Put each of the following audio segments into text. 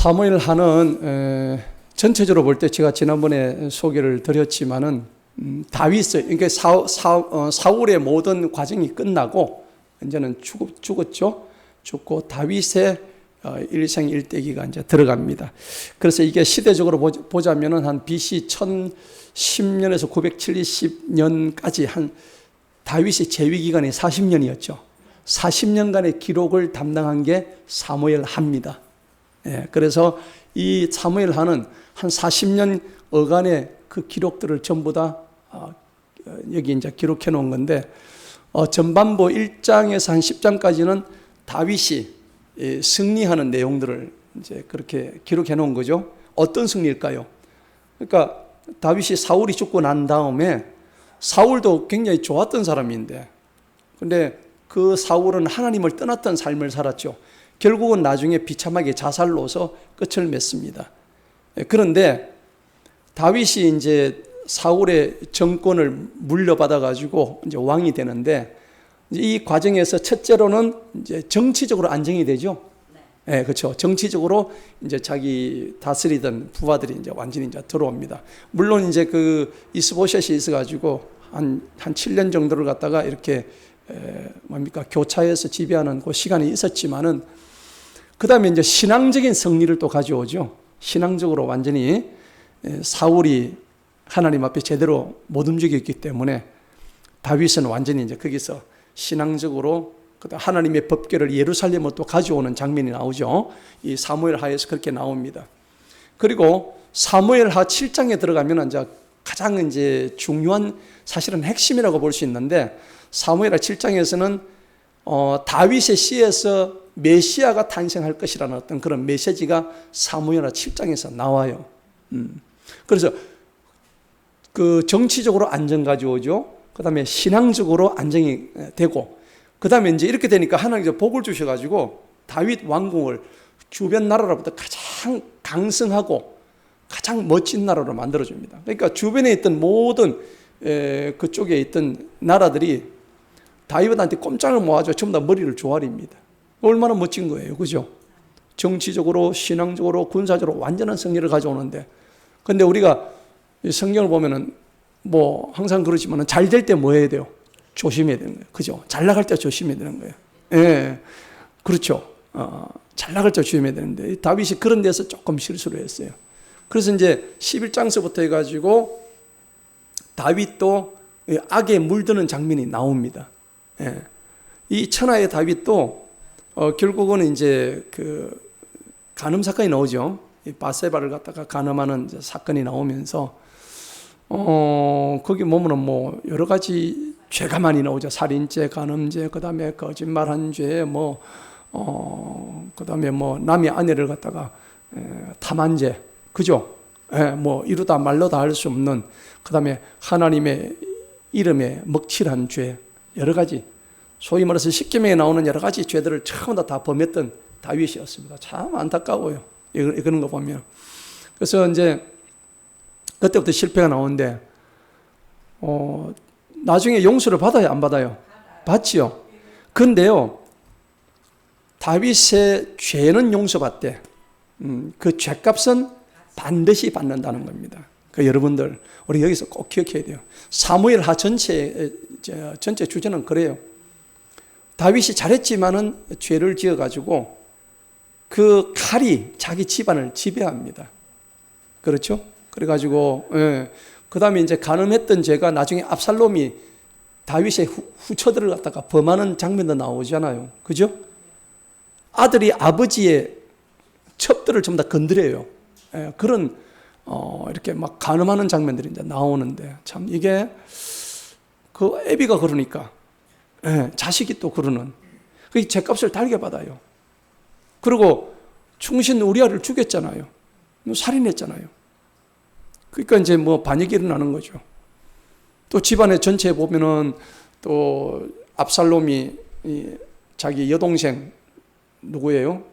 사무엘 하는 전체적으로 볼 때 제가 지난번에 소개를 드렸지만은 다윗의 그러니까 사울의 모든 과정이 끝나고 이제는 죽었죠. 죽고 다윗의 일생일대기가 이제 들어갑니다. 그래서 이게 시대적으로 보자면은 한 BC 1010년에서 970년까지 한 다윗의 재위 기간이 40년이었죠. 40년간의 기록을 담당한 게 사무엘 하입니다. 예, 그래서 이 사무엘 하는 한 40년 어간의 그 기록들을 전부 다 여기 이제 기록해 놓은 건데, 전반부 1장에서 한 10장까지는 다윗이 승리하는 내용들을 이제 그렇게 기록해 놓은 거죠. 어떤 승리일까요? 그러니까 다윗이 사울이 죽고 난 다음에, 사울도 굉장히 좋았던 사람인데, 근데 그 사울은 하나님을 떠났던 삶을 살았죠. 결국은 나중에 비참하게 자살로서 끝을 맺습니다. 그런데 다윗이 이제 사울의 정권을 물려받아 가지고 이제 왕이 되는데, 이 과정에서 첫째로는 이제 정치적으로 안정이 되죠. 네, 그렇죠. 정치적으로 이제 자기 다스리던 부하들이 이제 완전히 이제 들어옵니다. 물론 이제 그 이스보셋이 있어가지고 한 7년 정도를 갖다가 이렇게 교차해서 지배하는 그 시간이 있었지만은, 그 다음에 이제 신앙적인 승리를 또 가져오죠. 신앙적으로 완전히 사울이 하나님 앞에 제대로 못 움직였기 때문에 다윗은 완전히 이제 거기서 신앙적으로 하나님의 법궤를 예루살렘으로 또 가져오는 장면이 나오죠. 이 사무엘 하에서 그렇게 나옵니다. 그리고 사무엘 하 7장에 들어가면 이제 가장 이제 중요한, 사실은 핵심이라고 볼 수 있는데, 사무엘 하 7장에서는 다윗의 씨에서 메시아가 탄생할 것이라는 어떤 그런 메시지가 사무엘 하 7장에서 나와요. 그래서 그 정치적으로 안정 가져오죠. 그 다음에 신앙적으로 안정이 되고, 그 다음에 이제 이렇게 되니까 하나님께서 복을 주셔가지고 다윗 왕궁을 주변 나라로부터 가장 강성하고 가장 멋진 나라로 만들어줍니다. 그러니까 주변에 있던 모든 그쪽에 있던 나라들이 다윗한테 꼼짝을 모아줘 전부 다 머리를 조아립니다. 얼마나 멋진 거예요, 그죠? 정치적으로, 신앙적으로, 군사적으로 완전한 승리를 가져오는데, 근데 우리가 성경을 보면은 뭐 항상 그러지만은 잘 될 때 뭐 해야 돼요? 조심해야 되는 거예요, 그죠? 잘 나갈 때 조심해야 되는 거예요. 예, 그렇죠. 잘 나갈 때 조심해야 되는데 다윗이 그런 데서 조금 실수를 했어요. 그래서 이제 11장서부터 해가지고 다윗도 악에 물드는 장면이 나옵니다. 예. 이 천하의 다윗도 결국은 이제 그 간음 사건이 나오죠. 바세바를 갖다가 간음하는 사건이 나오면서 거기 보면은 뭐 여러 가지 죄가 많이 나오죠. 살인죄, 간음죄, 그다음에 거짓말한 죄, 그다음에 뭐 남의 아내를 갖다가 탐한 죄, 그죠? 뭐 이루다 말로다 할 수 없는, 그다음에 하나님의 이름에 먹칠한 죄, 여러 가지, 소위 말해서 십계명에 나오는 여러 가지 죄들을 처음 다 범했던 다윗이었습니다. 참 안타까워요, 그런 거 보면. 그래서 이제 그때부터 실패가 나오는데, 나중에 용서를 받아요, 안 받아요? 받지요. 근데요, 다윗의 죄는 용서받대. 그 죄값은 반드시 받는다는 겁니다. 그 여러분들, 우리 여기서 꼭 기억해야 돼요. 사무엘 하 전체 주제는 그래요. 다윗이 잘했지만은 죄를 지어가지고 그 칼이 자기 집안을 지배합니다. 그렇죠? 그래가지고, 그 다음에 이제 간음했던 죄가 나중에 압살롬이 다윗의 후처들을 갖다가 범하는 장면도 나오잖아요. 그죠? 아들이 아버지의 첩들을 전부 다 건드려요. 그런, 이렇게 막 간음하는 장면들이 이제 나오는데, 참 이게, 그 애비가 그러니까, 자식이 또 그러는, 그 죄값을 달게 받아요. 그리고 충신 우리아를 죽였잖아요. 살인했잖아요. 그러니까 이제 뭐 반역이 일어나는 거죠. 또 집안의 전체에 보면은 또 압살롬이 자기 여동생 누구예요?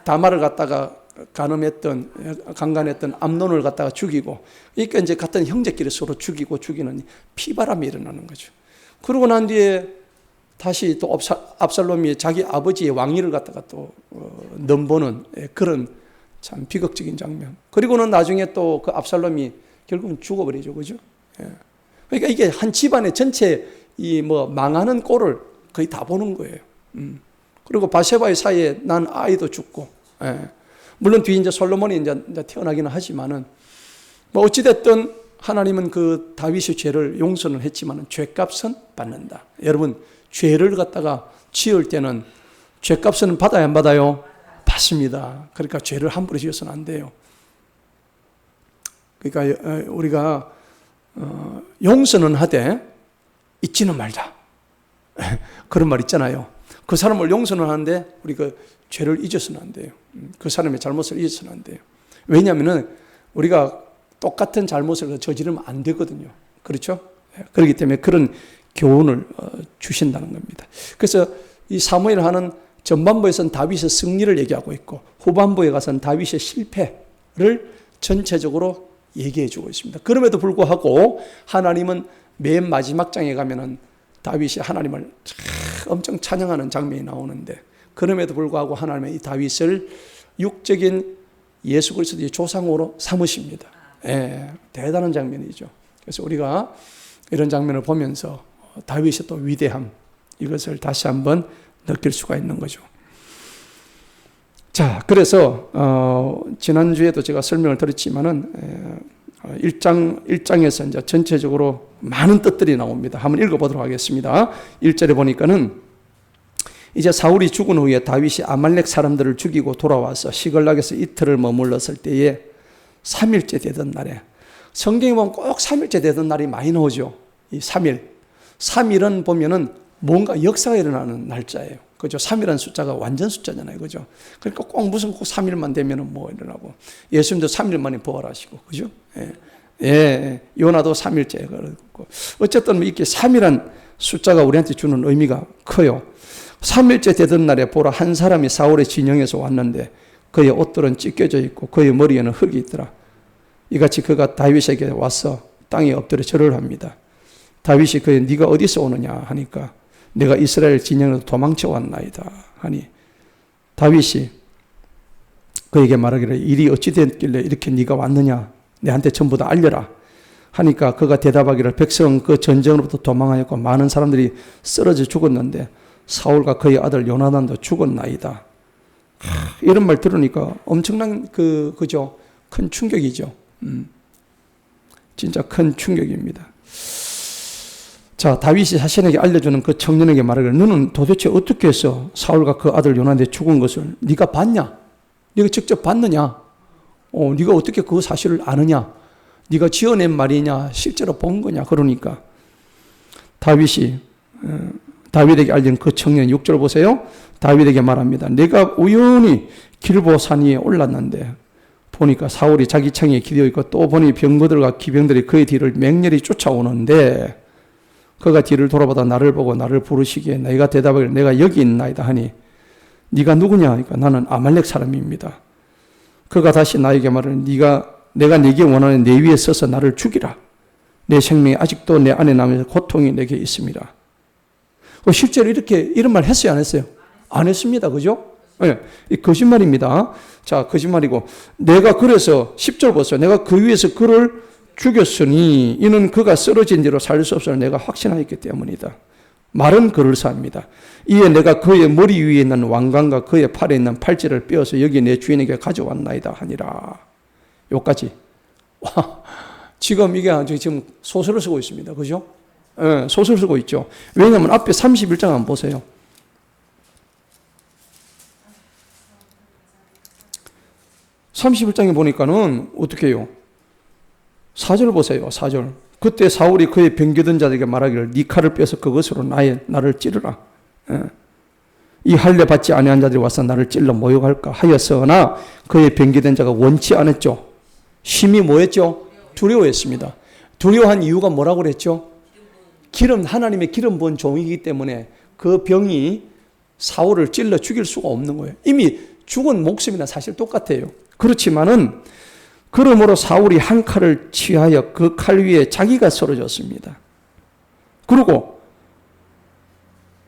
다말을 갖다가 강간했던 암논을 갖다가 죽이고, 그러니까 이제 같은 형제끼리 서로 죽이고 죽이는 피바람이 일어나는 거죠. 그러고 난 뒤에 다시 또 압살롬이 자기 아버지의 왕위를 갖다가 또 넘보는 그런 참 비극적인 장면. 그리고는 나중에 또 그 압살롬이 결국은 죽어버리죠. 그죠? 예. 그러니까 이게 한 집안의 전체 이 뭐 망하는 꼴을 거의 다 보는 거예요. 그리고 바세바의 사이에 난 아이도 죽고, 예. 물론 뒤에 이제 솔로몬이 이제 태어나기는 하지만은 뭐 어찌됐든 하나님은 그 다윗의 죄를 용서는 했지만은 죄값은 받는다. 여러분, 죄를 갖다가 지을 때는 죄값은 받아야 안 받아요? 받습니다. 그러니까 죄를 함부로 지어서는 안 돼요. 그러니까 우리가 용서는 하되 잊지는 말자. 그런 말 있잖아요. 그 사람을 용서는 하는데 우리가 죄를 잊어서는 안 돼요. 그 사람의 잘못을 잊어서는 안 돼요. 왜냐하면 우리가 똑같은 잘못을 저지르면 안 되거든요. 그렇죠? 그렇기 때문에 그런 교훈을 주신다는 겁니다. 그래서 이 사무엘 하는 전반부에서는 다윗의 승리를 얘기하고 있고 후반부에 가서는 다윗의 실패를 전체적으로 얘기해 주고 있습니다. 그럼에도 불구하고 하나님은 맨 마지막 장에 가면은 다윗이 하나님을 엄청 찬양하는 장면이 나오는데 그럼에도 불구하고 하나님은 이 다윗을 육적인 예수 그리스도의 조상으로 삼으십니다. 예, 대단한 장면이죠. 그래서 우리가 이런 장면을 보면서 다윗의 또 위대함 이것을 다시 한번 느낄 수가 있는 거죠. 자, 그래서 지난주에도 제가 설명을 드렸지만은 1장에서 이제 전체적으로 많은 뜻들이 나옵니다. 한번 읽어보도록 하겠습니다. 1절에 보니까는 이제 사울이 죽은 후에 다윗이 아말렉 사람들을 죽이고 돌아와서 시글락에서 이틀을 머물렀을 때에 3일째 되던 날에, 성경에 보면 꼭 3일째 되던 날이 많이 나오죠. 이 3일. 3일은 보면은 뭔가 역사가 일어나는 날짜예요. 그죠? 3이라는 숫자가 완전 숫자잖아요. 그죠? 그러니까 꼭 무슨 꼭 3일만 되면은 뭐 일어나고. 예수님도 3일 만에 부활하시고. 그죠? 예. 예. 요나도 3일째. 그렇고. 어쨌든 이렇게 3이란 숫자가 우리한테 주는 의미가 커요. 3일째 되던 날에 보라 한 사람이 사울의 진영에서 왔는데 그의 옷들은 찢겨져 있고 그의 머리에는 흙이 있더라. 이같이 그가 다윗에게 와서 땅에 엎드려 절을 합니다. 다윗이 그의 네가 어디서 오느냐 하니까 내가 이스라엘 진영에서 도망쳐 왔나이다 하니 다윗이 그에게 말하기를 일이 어찌 됐길래 이렇게 네가 왔느냐 내한테 전부 다 알려라 하니까 그가 대답하기를 백성은 그 전쟁으로부터 도망하였고 많은 사람들이 쓰러져 죽었는데 사울과 그의 아들 요나단도 죽었나이다. 이런 말 들으니까 엄청난 그죠? 큰 충격이죠. 진짜 큰 충격입니다. 자, 다윗이 자신에게 알려주는 그 청년에게 말하기를 너는 도대체 어떻게 해서 사울과 그 아들 요나단이 죽은 것을 네가 봤냐? 네가 직접 봤느냐? 네가 어떻게 그 사실을 아느냐? 네가 지어낸 말이냐? 실제로 본 거냐? 그러니까 다윗이 다윗에게 알린 그 청년 6절 보세요. 다윗에게 말합니다. 내가 우연히 길보산 위에 올랐는데 보니까 사울이 자기 창에 기대어 있고 또 보니 병거들과 기병들이 그의 뒤를 맹렬히 쫓아오는데 그가 뒤를 돌아보다 나를 보고 나를 부르시기에 내가 대답하기를 내가 여기 있나이다 하니 네가 누구냐 하니까 나는 아말렉 사람입니다. 그가 다시 나에게 말하는 내가 네게 원하는 내 위에 서서 나를 죽이라. 내 생명이 아직도 내 안에 남아서 고통이 내게 있습니다. 실제로 이런 말 했어요, 안 했어요? 안 했습니다. 그죠? 네, 거짓말입니다. 자, 거짓말이고. 내가 그래서 10절 보세요. 내가 그 위에서 그를 죽였으니 이는 그가 쓰러진 뒤로 살 수 없음을 내가 확신하였기 때문이다. 말은 그럴싸합니다. 이에 내가 그의 머리 위에 있는 왕관과 그의 팔에 있는 팔찌를 빼어서 여기 내 주인에게 가져왔나이다 하니라. 여기까지. 와, 지금 이게 아주 지금 소설을 쓰고 있습니다. 그죠? 네, 소설 쓰고 있죠. 왜냐하면 앞에 31장 한번 보세요. 31장에 보니까는 어떻게 해요? 4절 보세요. 4절. 그때 사울이 그의 병기던 자들에게 말하기를 네 칼을 빼서 그것으로 나를 찌르라. 예. 이 할례 받지 아니한 자들이 와서 나를 찔러 모욕할까 하였으나 그의 병기된 자가 원치 않았죠. 심히 뭐였죠? 두려워했습니다. 두려워한 이유가 뭐라고 그랬죠? 하나님의 기름 부은 종이기 때문에 그 병이 사울을 찔러 죽일 수가 없는 거예요. 이미 죽은 목숨이나 사실 똑같아요. 그렇지만은 그러므로 사울이 한 칼을 취하여 그 칼 위에 자기가 쓰러졌습니다. 그리고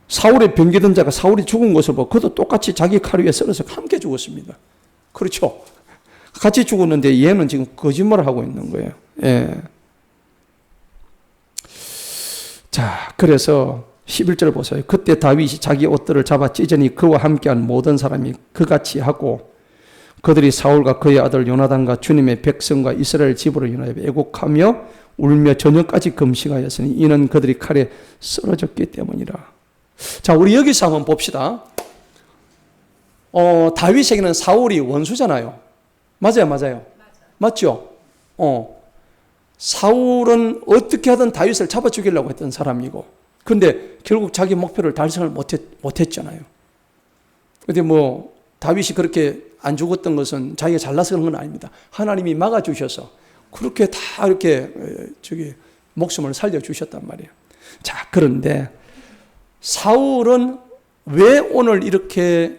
사울의 병기던 자가 사울이 죽은 것을 보고 그도 똑같이 자기 칼 위에 쓰러져 함께 죽었습니다. 그렇죠? 같이 죽었는데 얘는 지금 거짓말을 하고 있는 거예요. 예. 자, 그래서 11절 보세요. 그때 다윗이 자기 옷들을 잡아 찢으니 그와 함께한 모든 사람이 그같이 하고 그들이 사울과 그의 아들 요나단과 주님의 백성과 이스라엘 집으로 인하여 애곡하며 울며 저녁까지 금식하였으니 이는 그들이 칼에 쓰러졌기 때문이라. 자, 우리 여기서 한번 봅시다. 다윗에게는 사울이 원수잖아요. 맞아요. 맞죠? 사울은 어떻게 하든 다윗을 잡아 죽이려고 했던 사람이고, 근데 결국 자기 목표를 달성을 못했잖아요. 근데 뭐, 다윗이 그렇게 안 죽었던 것은 자기가 잘나서 그런 건 아닙니다. 하나님이 막아주셔서, 그렇게 다 이렇게, 목숨을 살려주셨단 말이에요. 자, 그런데, 사울은 왜 오늘 이렇게,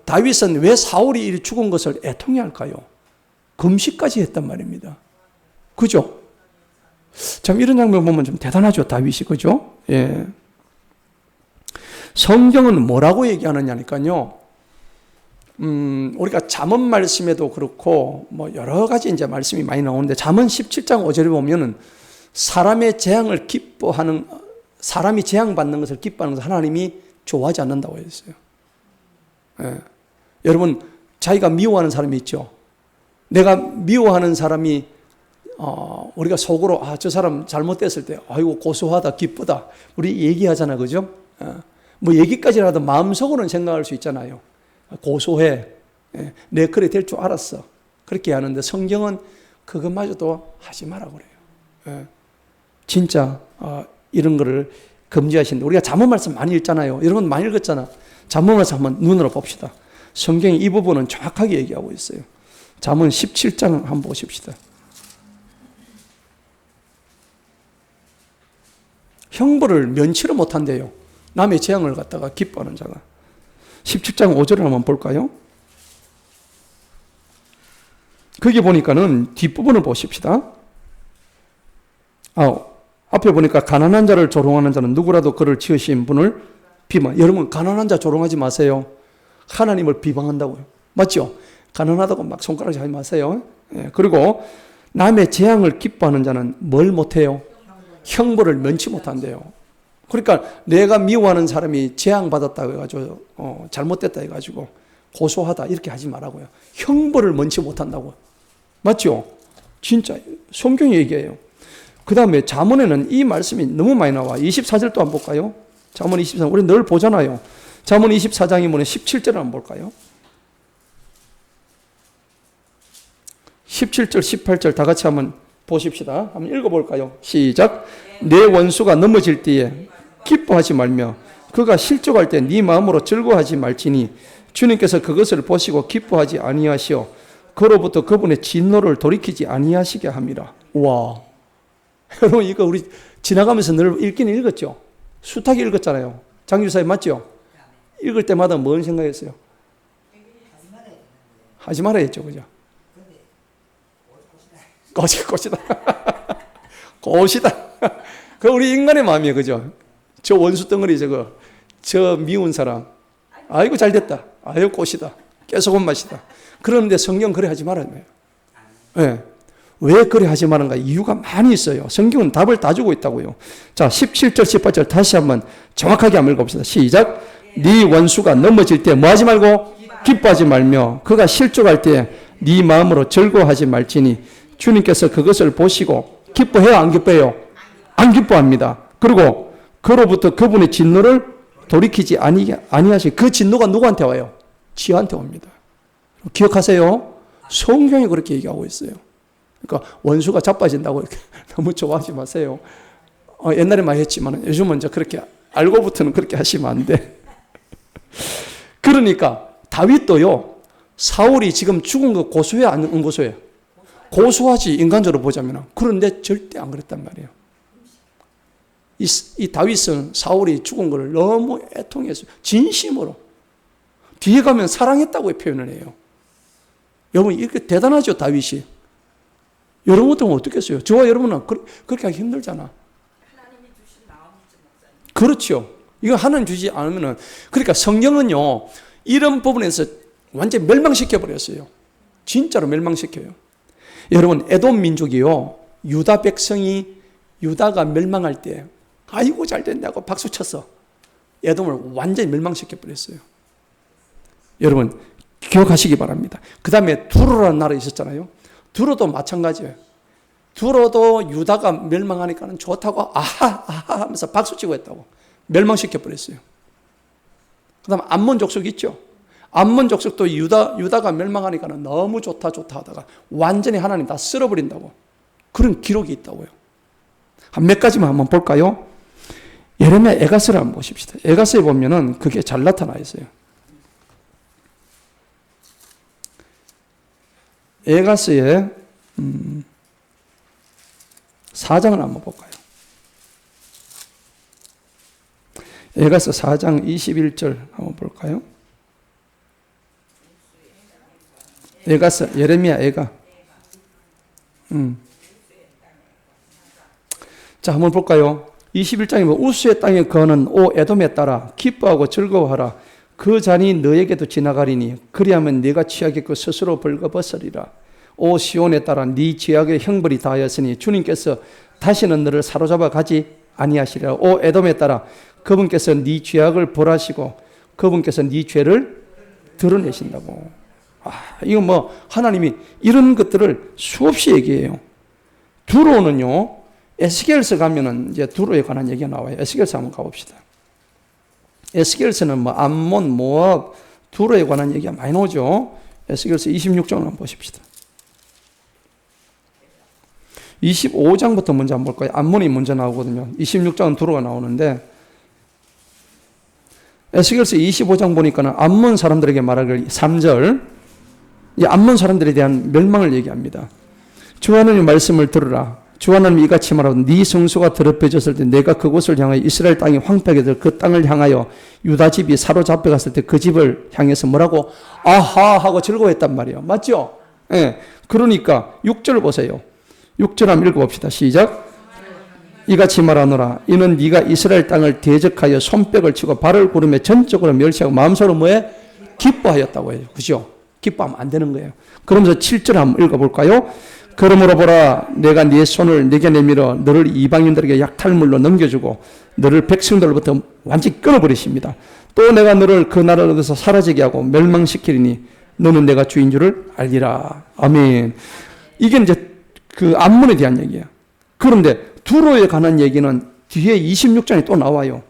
다윗은 왜 사울이 죽은 것을 애통해 할까요? 금식까지 했단 말입니다. 그죠? 참, 이런 장면 보면 좀 대단하죠, 다윗이. 그죠? 예. 성경은 뭐라고 얘기하느냐니까요. 우리가 잠언 말씀에도 그렇고, 뭐, 여러 가지 이제 말씀이 많이 나오는데, 잠언 17장 5절에 보면은, 사람이 재앙받는 것을 기뻐하는 것을 하나님이 좋아하지 않는다고 했어요. 예. 여러분, 자기가 미워하는 사람이 있죠? 내가 미워하는 사람이 우리가 속으로 저 사람 잘못됐을 때 아이고 고소하다 기쁘다 우리 얘기하잖아, 그죠? 뭐 얘기까지라도 마음속으로는 생각할 수 있잖아요. 고소해, 내 그래 될 줄 알았어, 그렇게 하는데 성경은 그것마저도 하지 마라 그래요. 진짜 이런 거를 금지하신다. 우리가 잠언 말씀 많이 읽잖아요. 여러분 많이 읽었잖아. 잠언 말씀 한번 눈으로 봅시다. 성경이 이 부분은 정확하게 얘기하고 있어요. 잠언 17장 한번 보십시다. 형벌을 면치를 못한대요. 남의 재앙을 갖다가 기뻐하는 자가. 17장 5절을 한번 볼까요? 거기 보니까는 뒷부분을 보십시다. 앞에 보니까 가난한 자를 조롱하는 자는 누구라도 그를 지으신 분을 비방. 여러분, 가난한 자 조롱하지 마세요. 하나님을 비방한다고요. 맞죠? 가난하다고 막 손가락질 하지 마세요. 그리고 남의 재앙을 기뻐하는 자는 뭘 못해요? 형벌을 면치 못한대요. 그러니까 내가 미워하는 사람이 재앙받았다고 해가지고 잘못됐다 해가지고 고소하다 이렇게 하지 말라고요. 형벌을 면치 못한다고. 맞죠? 진짜 성경이 얘기해요. 그 다음에 잠언에는 이 말씀이 너무 많이 나와. 24절 또 한번 볼까요? 잠언 24, 우리 늘 보잖아요. 잠언 24장이 뭐냐? 17절을 한번 볼까요? 17절, 18절 다 같이 한번 보십시다. 한번 읽어볼까요? 시작. 내 원수가 넘어질 때에 기뻐하지 말며 그가 실족할 때 네 마음으로 즐거워하지 말지니 주님께서 그것을 보시고 기뻐하지 아니하시어 그로부터 그분의 진노를 돌이키지 아니하시게 함이라. 와, 여러분 이거 우리 지나가면서 늘 읽긴 읽었죠? 숱하게 읽었잖아요. 장유사님 맞죠? 읽을 때마다 뭔 생각했어요? 하지 말아야 했죠, 그죠? 꽃이다. 꽃이다. 그 우리 인간의 마음이에요, 그죠? 저 원수 덩어리 저 미운 사람. 아이고 잘 됐다. 아이고 꽃이다. 깨소금 맛이다. 그런데 성경 그래 하지 말아요. 네. 왜 그래 하지 말은가? 이유가 많이 있어요. 성경은 답을 다 주고 있다고요. 자, 17절, 18절 다시 한번 정확하게 한번 읽어봅시다. 시작. 네 원수가 넘어질 때 뭐 하지 말고? 기뻐하지 말며 그가 실족할 때 네 마음으로 즐거워하지 말지니 주님께서 그것을 보시고 기뻐해요, 안 기뻐해요? 안 기뻐합니다. 그리고 그로부터 그분의 진노를 돌이키지 아니하시. 그 진노가 누구한테 와요? 지한테 옵니다. 기억하세요. 성경이 그렇게 얘기하고 있어요. 그러니까 원수가 자빠진다고 이렇게 너무 좋아하지 마세요. 옛날에 많이 했지만 요즘은 이제 그렇게 알고부터는 그렇게 하시면 안 돼. 그러니까 다윗도요, 사울이 지금 죽은 거 고소해 안 고소해? 고소하지, 인간적으로 보자면. 그런데 절대 안 그랬단 말이에요. 이 다윗은 사울이 죽은 걸 너무 애통했어요. 진심으로. 뒤에 가면 사랑했다고 표현을 해요. 여러분, 이렇게 대단하죠, 다윗이. 여러분 같으면 어떻겠어요? 저와 여러분은 그렇게 하기 힘들잖아. 하나님이 주신 마음이죠, 목사님. 그렇죠. 이거 하나님 주지 않으면은, 그러니까 성경은요, 이런 부분에서 완전히 멸망시켜버렸어요. 진짜로 멸망시켜요. 여러분, 에돔 민족이요, 유다 백성이 유다가 멸망할 때 아이고 잘 된다고 박수 쳤어. 에돔을 완전히 멸망시켜 버렸어요. 여러분, 기억하시기 바랍니다. 그 다음에 두로라는 나라 있었잖아요. 두로도 마찬가지예요. 두로도 유다가 멸망하니까 좋다고 아하 아하 하면서 박수 치고 했다고 멸망시켜 버렸어요. 그 다음 암몬 족속 있죠. 암몬 족속도 유다가 멸망하니까 너무 좋다 하다가 완전히 하나님 다 쓸어버린다고 그런 기록이 있다고요. 한 몇 가지만 한번 볼까요? 예레미야 에가스를 한번 보십시다. 에가스에 보면은 그게 잘 나타나 있어요. 에가스의 4장을 한번 볼까요? 에가스 4장 21절 한번 볼까요? 에가스, 예레미야 에가. 자, 한번 볼까요? 21장에 뭐 우스의 땅에 거하는 오 에돔에 따라 기뻐하고 즐거워하라. 그 잔이 너에게도 지나가리니 그리하면 네가 취하겠고 스스로 벌거벗으리라. 오 시온에 따라 네 죄악의 형벌이 다하였으니 주님께서 다시는 너를 사로잡아 가지 아니하시리라. 오 에돔에 따라 그분께서 네 죄악을 벌하시고 그분께서 네 죄를 드러내신다고. 이거 뭐 하나님이 이런 것들을 수없이 얘기해요. 두로는요, 에스겔서 가면은 이제 두로에 관한 얘기가 나와요. 에스겔서 한번 가봅시다. 에스겔서는 뭐 암몬, 모압, 두로에 관한 얘기가 많이 나오죠. 에스겔서 26장을 한번 보십시다. 25장부터 먼저 한번 볼까요? 암몬이 먼저 나오거든요. 26장은 두로가 나오는데 에스겔서 25장 보니까는 암몬 사람들에게 말하길 3절, 이 암몬 사람들에 대한 멸망을 얘기합니다. 주 하나님의 말씀을 들으라. 주 하나님이 이같이 말하고 네 성소가 더럽혀졌을 때 내가 그곳을 향하여 이스라엘 땅이 황폐하게 될 그 땅을 향하여 유다 집이 사로잡혀 갔을 때 그 집을 향해서 뭐라고 아하 하고 즐거워했단 말이에요. 맞죠? 예. 그러니까 6절 보세요. 6절 한번 읽어봅시다. 시작. 이같이 말하노라. 이는 네가 이스라엘 땅을 대적하여 손뼉을 치고 발을 구르며 전적으로 멸시하고 마음속으로 뭐해? 기뻐하였다고 해요. 그죠? 기뻐하면 안 되는 거예요. 그러면서 7절 한번 읽어볼까요? 그러므로 보라, 내가 네 손을 내게 내밀어 너를 이방인들에게 약탈물로 넘겨주고 너를 백성들로부터 완전히 끊어버리십니다. 또 내가 너를 그 나라로서 사라지게 하고 멸망시키리니 너는 내가 주인 줄을 알리라. 아멘. 이게 이제 그 암몬에 대한 얘기예요. 그런데 두로에 관한 얘기는 뒤에 26장에 또 나와요.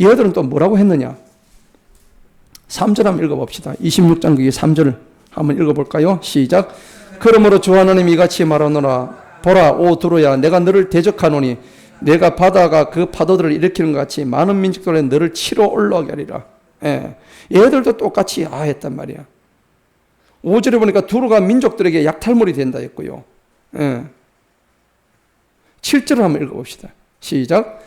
얘들은 또 뭐라고 했느냐? 3절 한번 읽어봅시다. 26장 그게 3절 한번 읽어볼까요? 시작. 그러므로 주 하나님이 이같이 말하노라. 보라, 오 두로야, 내가 너를 대적하노니 내가 바다가 그 파도들을 일으키는 것 같이 많은 민족들에 너를 치러 올라오게 하리라. 예. 얘들도 똑같이 했단 말이야. 5절에 보니까 두로가 민족들에게 약탈물이 된다 했고요. 예. 7절을 한번 읽어봅시다. 시작.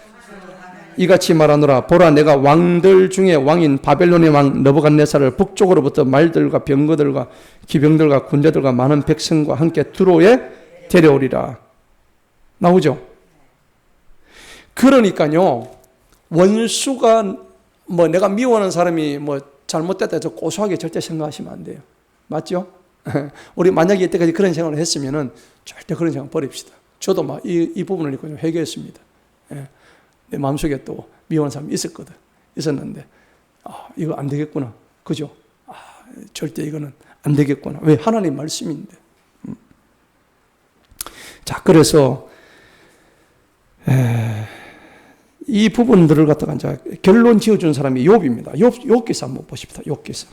이같이 말하노라. 보라, 내가 왕들 중에 왕인 바벨론의 왕 느부갓네살을 북쪽으로부터 말들과 병거들과 기병들과 군대들과 많은 백성과 함께 두로에 데려오리라. 나오죠? 그러니까요, 원수가 뭐 내가 미워하는 사람이 뭐 잘못됐다 해서 고소하게 절대 생각하시면 안 돼요. 맞죠? 우리 만약에 이때까지 그런 생각을 했으면은 절대 그런 생각 버립시다. 저도 막 이 부분을 읽고 좀 회개했습니다. 예. 내 마음속에 또 미워하는 사람이 있었는데, 이거 안 되겠구나. 그죠? 절대 이거는 안 되겠구나. 왜? 하나님 말씀인데. 자, 그래서, 이 부분들을 갖다가 이제 결론 지어준 사람이 욥입니다. 욥기서 한번 보십시다. 욥기서.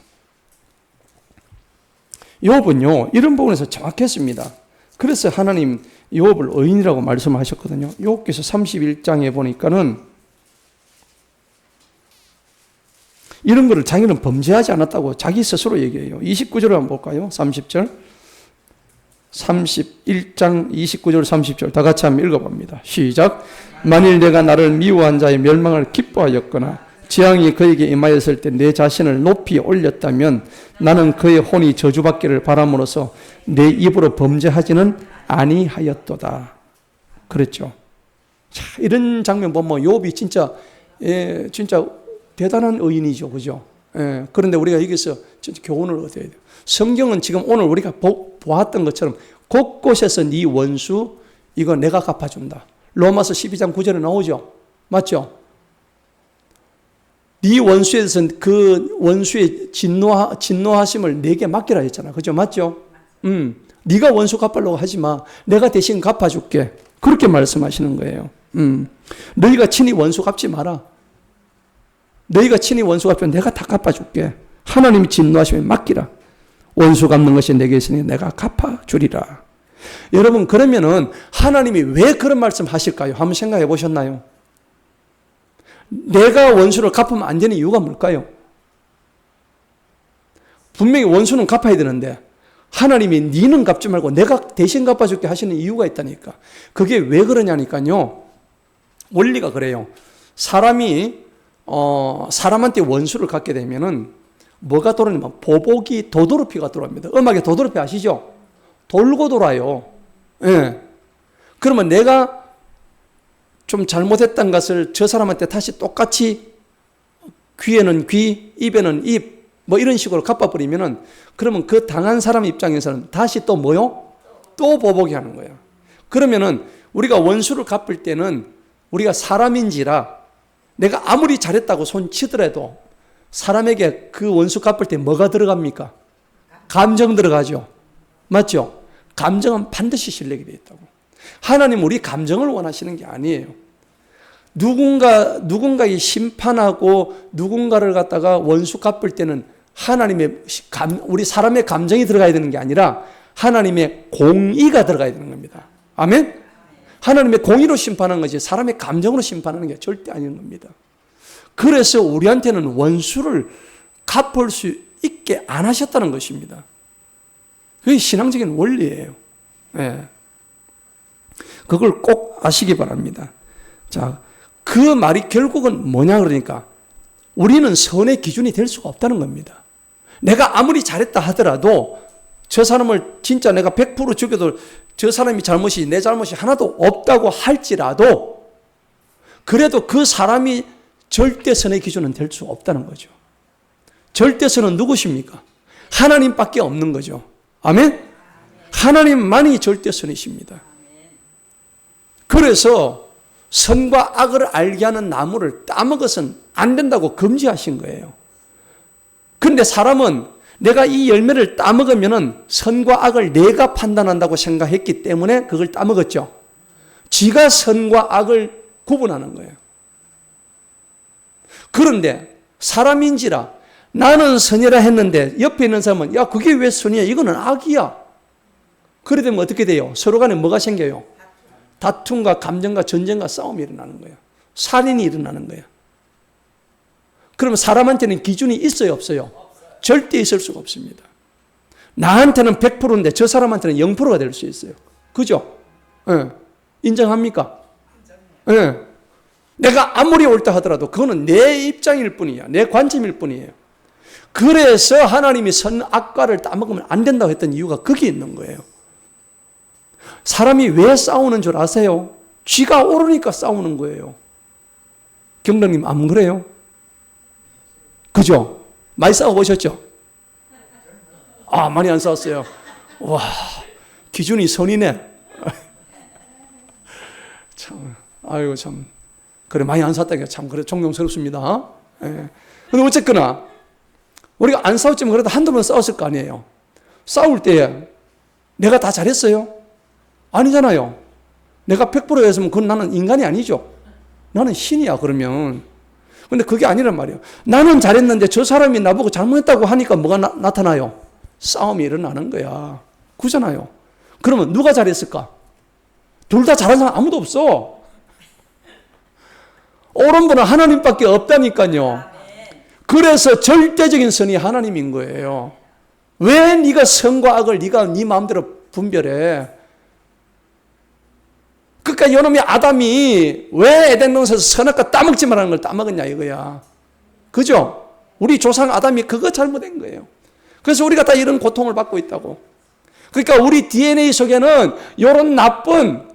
욥은요, 이런 부분에서 정확했습니다. 그래서 하나님 욥을 의인이라고 말씀하셨거든요. 욥기서 31장에 보니까는 이런 거를 자기는 범죄하지 않았다고 자기 스스로 얘기해요. 29절을 한번 볼까요? 30절. 31장 29절 30절 다 같이 한번 읽어봅니다. 시작. 만일 내가 나를 미워한 자의 멸망을 기뻐하였거나 재앙이 그에게 임하였을 때 내 자신을 높이 올렸다면 나는 그의 혼이 저주받기를 바람으로써 내 입으로 범죄하지는 아니하였도다. 그랬죠. 자, 이런 장면 보면 욥이 진짜 대단한 의인이죠. 그죠? 예, 그런데 우리가 여기서 교훈을 얻어야 돼요. 성경은 지금 오늘 우리가 보았던 것처럼 곳곳에서 네 원수 이거 내가 갚아준다. 로마서 12장 9절에 나오죠. 맞죠? 네 원수에 대해서는 그 원수의 진노하심을 내게 맡기라 했잖아. 그죠? 맞죠? 네가 원수 갚으려고 하지 마. 내가 대신 갚아줄게. 그렇게 말씀하시는 거예요. 너희가 친히 원수 갚지 마라. 너희가 친히 원수 갚으면 내가 다 갚아줄게. 하나님이 진노하시면 맡기라. 원수 갚는 것이 내게 있으니 내가 갚아주리라. 여러분, 그러면은 하나님이 왜 그런 말씀 하실까요? 한번 생각해 보셨나요? 내가 원수를 갚으면 안 되는 이유가 뭘까요? 분명히 원수는 갚아야 되는데 하나님이 니는 갚지 말고 내가 대신 갚아줄게 하시는 이유가 있다니까. 그게 왜 그러냐니까요. 원리가 그래요. 사람이 사람한테 원수를 갚게 되면은 뭐가 돌아오냐면 보복이 도도르피가 돌아옵니다. 음악에 도도르피 아시죠? 돌고 돌아요. 예. 그러면 내가 좀 잘못했던 것을 저 사람한테 다시 똑같이 귀에는 귀, 입에는 입, 뭐 이런 식으로 갚아버리면은 그러면 그 당한 사람 입장에서는 다시 또 뭐요? 또 보복이 하는 거예요. 그러면은 우리가 원수를 갚을 때는 우리가 사람인지라 내가 아무리 잘했다고 손 치더라도 사람에게 그 원수 갚을 때 뭐가 들어갑니까? 감정 들어가죠. 맞죠? 감정은 반드시 실력이 되어 있다고. 하나님은 우리 감정을 원하시는 게 아니에요. 누군가의 심판하고 누군가를 갖다가 원수 갚을 때는 하나님의 우리 사람의 감정이 들어가야 되는 게 아니라 하나님의 공의가 들어가야 되는 겁니다. 아멘? 하나님의 공의로 심판하는 것이 사람의 감정으로 심판하는 게 절대 아닌 겁니다. 그래서 우리한테는 원수를 갚을 수 있게 안 하셨다는 것입니다. 그게 신앙적인 원리예요. 네. 그걸 꼭 아시기 바랍니다. 자, 그 말이 결국은 뭐냐 그러니까 우리는 선의 기준이 될 수가 없다는 겁니다. 내가 아무리 잘했다 하더라도 저 사람을 진짜 내가 100% 죽여도 저 사람이 잘못이 내 잘못이 하나도 없다고 할지라도 그래도 그 사람이 절대선의 기준은 될 수 없다는 거죠. 절대선은 누구십니까? 하나님밖에 없는 거죠. 아멘? 하나님만이 절대선이십니다. 그래서 선과 악을 알게 하는 나무를 따먹어서는 안 된다고 금지하신 거예요. 그런데 사람은 내가 이 열매를 따먹으면 선과 악을 내가 판단한다고 생각했기 때문에 그걸 따먹었죠. 지가 선과 악을 구분하는 거예요. 그런데 사람인지라 나는 선이라 했는데 옆에 있는 사람은 야 그게 왜 선이야? 이거는 악이야. 그래 되면 어떻게 돼요? 서로 간에 뭐가 생겨요? 다툼과 감정과 전쟁과 싸움이 일어나는 거예요. 살인이 일어나는 거예요. 그러면 사람한테는 기준이 있어요, 없어요? 절대 있을 수가 없습니다. 나한테는 100%인데 저 사람한테는 0%가 될 수 있어요. 그죠? 네. 인정합니까? 네. 내가 아무리 옳다 하더라도 그거는 내 입장일 뿐이야. 내 관점일 뿐이에요. 그래서 하나님이 선악과를 따먹으면 안 된다고 했던 이유가 거기에 있는 거예요. 사람이 왜 싸우는 줄 아세요? 쥐가 오르니까 싸우는 거예요. 경장님 안 그래요? 그죠? 많이 싸워보셨죠? 아, 많이 안 싸웠어요. 와, 기준이 선이네. 참, 아이고, 참. 그래, 많이 안 싸웠다니까 참, 그래, 존경스럽습니다. 예. 근데 어쨌거나, 우리가 안 싸웠지만 그래도 한두 번 싸웠을 거 아니에요. 싸울 때 내가 다 잘했어요? 아니잖아요. 내가 100%였으면 그건 나는 인간이 아니죠. 나는 신이야, 그러면. 근데 그게 아니란 말이에요. 나는 잘했는데 저 사람이 나보고 잘못했다고 하니까 뭐가 나타나요? 싸움이 일어나는 거야. 그잖아요. 그러면 누가 잘했을까? 둘 다 잘한 사람 아무도 없어. 옳은 분은 하나님밖에 없다니까요. 그래서 절대적인 선이 하나님인 거예요. 왜 네가 선과 악을 네가 네 마음대로 분별해? 그러니까 이놈의 아담이 왜 에덴 동산에서 선악과 따먹지 말라는 걸 따먹었냐 이거야. 그죠? 우리 조상 아담이 그거 잘못된 거예요. 그래서 우리가 다 이런 고통을 받고 있다고. 그러니까 우리 DNA 속에는 이런 나쁜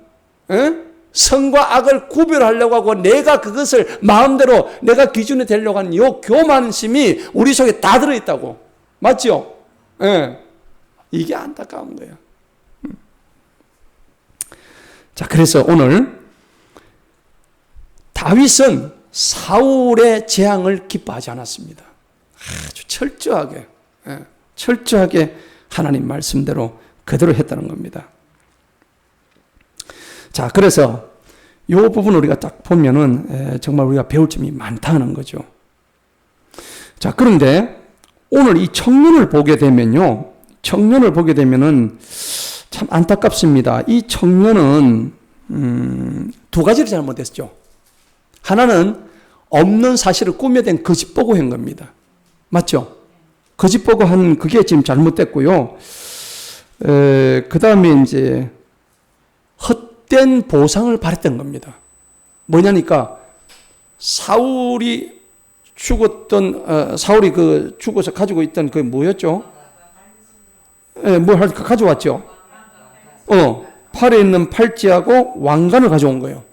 선과 악을 구별하려고 하고 내가 그것을 마음대로 내가 기준이 되려고 하는 이 교만심이 우리 속에 다 들어있다고. 맞죠? 예. 이게 안타까운 거예요. 자, 그래서 오늘 다윗은 사울의 재앙을 기뻐하지 않았습니다. 아주 철저하게 하나님 말씀대로 그대로 했다는 겁니다. 자, 그래서 이 부분을 우리가 딱 보면은 정말 우리가 배울 점이 많다는 거죠. 자, 그런데 오늘 이 청년을 보게 되면요. 청년을 보게 되면은 참 안타깝습니다. 이 청년은 두 가지를 잘못했죠. 하나는 없는 사실을 꾸며댄 거짓 보고 한 겁니다. 맞죠? 거짓 보고 한 그게 지금 잘못됐고요. 그 다음에 이제 헛된 보상을 바랬던 겁니다. 뭐냐니까 사울이 죽어서 가지고 있던 그 뭐였죠? 뭘 가져왔죠? 팔에 있는 팔찌하고 왕관을 가져온 거예요.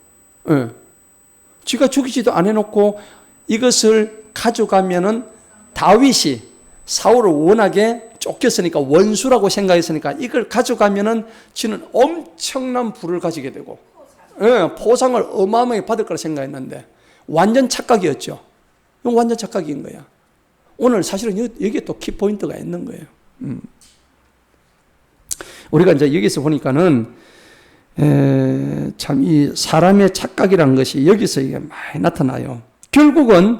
지가 죽이지도 안 해놓고 이것을 가져가면은 다윗이 사울을 워낙에 쫓겼으니까 원수라고 생각했으니까 이걸 가져가면은 지는 엄청난 부를 가지게 되고 포상을 어마어마하게 받을 거라 생각했는데 완전 착각이었죠. 이건 완전 착각인 거야. 오늘 사실은 여기에 또 키포인트가 있는 거예요. 우리가 이제 여기서 보니까는 참 이 사람의 착각이라는 것이 여기서 이게 많이 나타나요. 결국은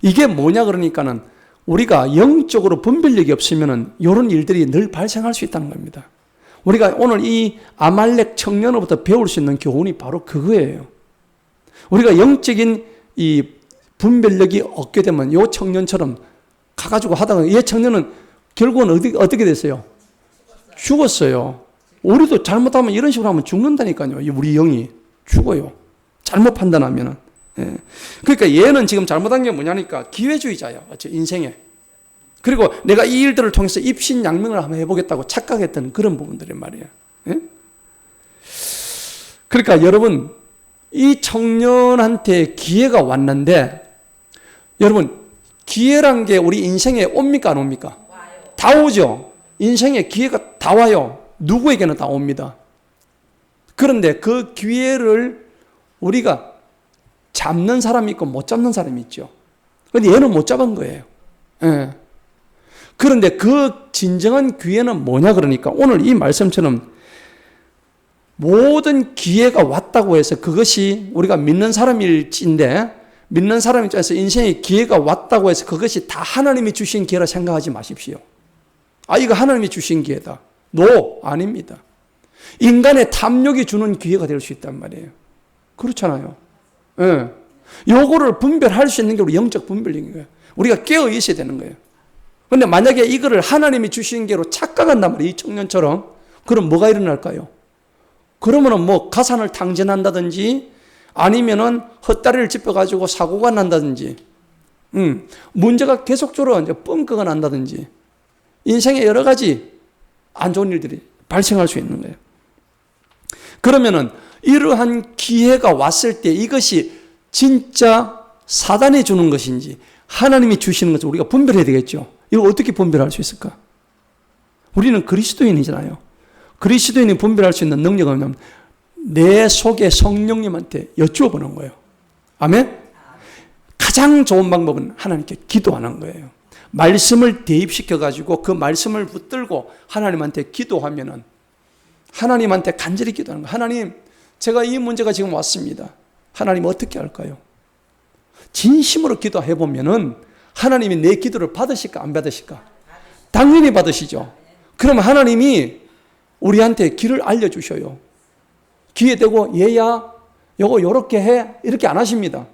이게 뭐냐 그러니까는 우리가 영적으로 분별력이 없으면은 이런 일들이 늘 발생할 수 있다는 겁니다. 우리가 오늘 이 아말렉 청년으로부터 배울 수 있는 교훈이 바로 그거예요. 우리가 영적인 이 분별력이 없게 되면 이 청년처럼 가가지고 하다가 이 청년은 결국은 어떻게 됐어요? 죽었어요. 우리도 잘못하면 이런 식으로 하면 죽는다니까요. 우리 영이 죽어요. 잘못 판단하면은. 그러니까 얘는 지금 잘못한 게 뭐냐니까 기회주의자야. 맞죠? 인생에. 그리고 내가 이 일들을 통해서 입신양명을 한번 해보겠다고 착각했던 그런 부분들이 말이에요. 그러니까 여러분 이 청년한테 기회가 왔는데 여러분 기회란 게 우리 인생에 옵니까 안 옵니까? 와요. 다 오죠. 인생에 기회가 다 와요. 누구에게나 다 옵니다. 그런데 그 기회를 우리가 잡는 사람이 있고 못 잡는 사람이 있죠. 그런데 얘는 못 잡은 거예요. 그런데 그 진정한 기회는 뭐냐 그러니까 오늘 이 말씀처럼 모든 기회가 왔다고 해서 그것이 우리가 믿는 사람일지인데 믿는 사람 입장에서 인생의 기회가 왔다고 해서 그것이 다 하나님이 주신 기회라 생각하지 마십시오. 이거 하나님이 주신 기회다. 아닙니다. 인간의 탐욕이 주는 기회가 될 수 있단 말이에요. 그렇잖아요. 요거를 분별할 수 있는 게 우리 영적 분별력인 거예요. 우리가 깨어 있어야 되는 거예요. 그런데 만약에 이거를 하나님이 주신 기회로 착각한단 말이에요. 이 청년처럼. 그럼 뭐가 일어날까요? 그러면은 뭐 가산을 탕진한다든지 아니면은 헛다리를 짚어가지고 사고가 난다든지 문제가 계속적으로 이제 뻥크가 난다든지 인생에 여러 가지 안 좋은 일들이 발생할 수 있는 거예요. 그러면은 이러한 기회가 왔을 때 이것이 진짜 사단이 주는 것인지 하나님이 주시는 것을 우리가 분별해야 되겠죠. 이걸 어떻게 분별할 수 있을까? 우리는 그리스도인이잖아요. 그리스도인이 분별할 수 있는 능력은 뭐냐면 내 속에 성령님한테 여쭈어보는 거예요. 아멘? 가장 좋은 방법은 하나님께 기도하는 거예요. 말씀을 대입시켜가지고 그 말씀을 붙들고 하나님한테 기도하면은 하나님한테 간절히 기도하는 거예요. 하나님, 제가 이 문제가 지금 왔습니다. 하나님 어떻게 할까요? 진심으로 기도해보면은 하나님이 내 기도를 받으실까 안 받으실까? 당연히 받으시죠. 그러면 하나님이 우리한테 길을 알려주셔요. 기회 되고 얘야 요거 요렇게 해 이렇게 안 하십니다.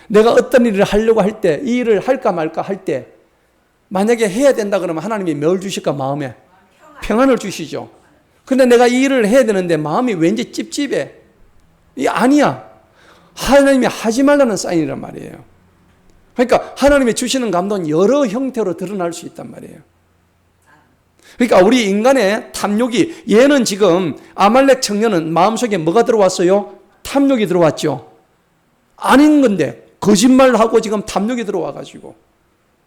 내가 어떤 일을 하려고 할 때 이 일을 할까 말까 할 때 만약에 해야 된다 그러면 하나님이 뭘 주실까? 마음에 평안을 주시죠. 근데 내가 이 일을 해야 되는데 마음이 왠지 찝찝해. 이 아니야. 하나님이 하지 말라는 사인이란 말이에요. 그러니까 하나님이 주시는 감동은 여러 형태로 드러날 수 있단 말이에요. 그러니까 우리 인간의 탐욕이, 얘는 지금 아말렉 청년은 마음속에 뭐가 들어왔어요? 탐욕이 들어왔죠. 아닌 건데 거짓말하고 지금 탐욕이 들어와가지고.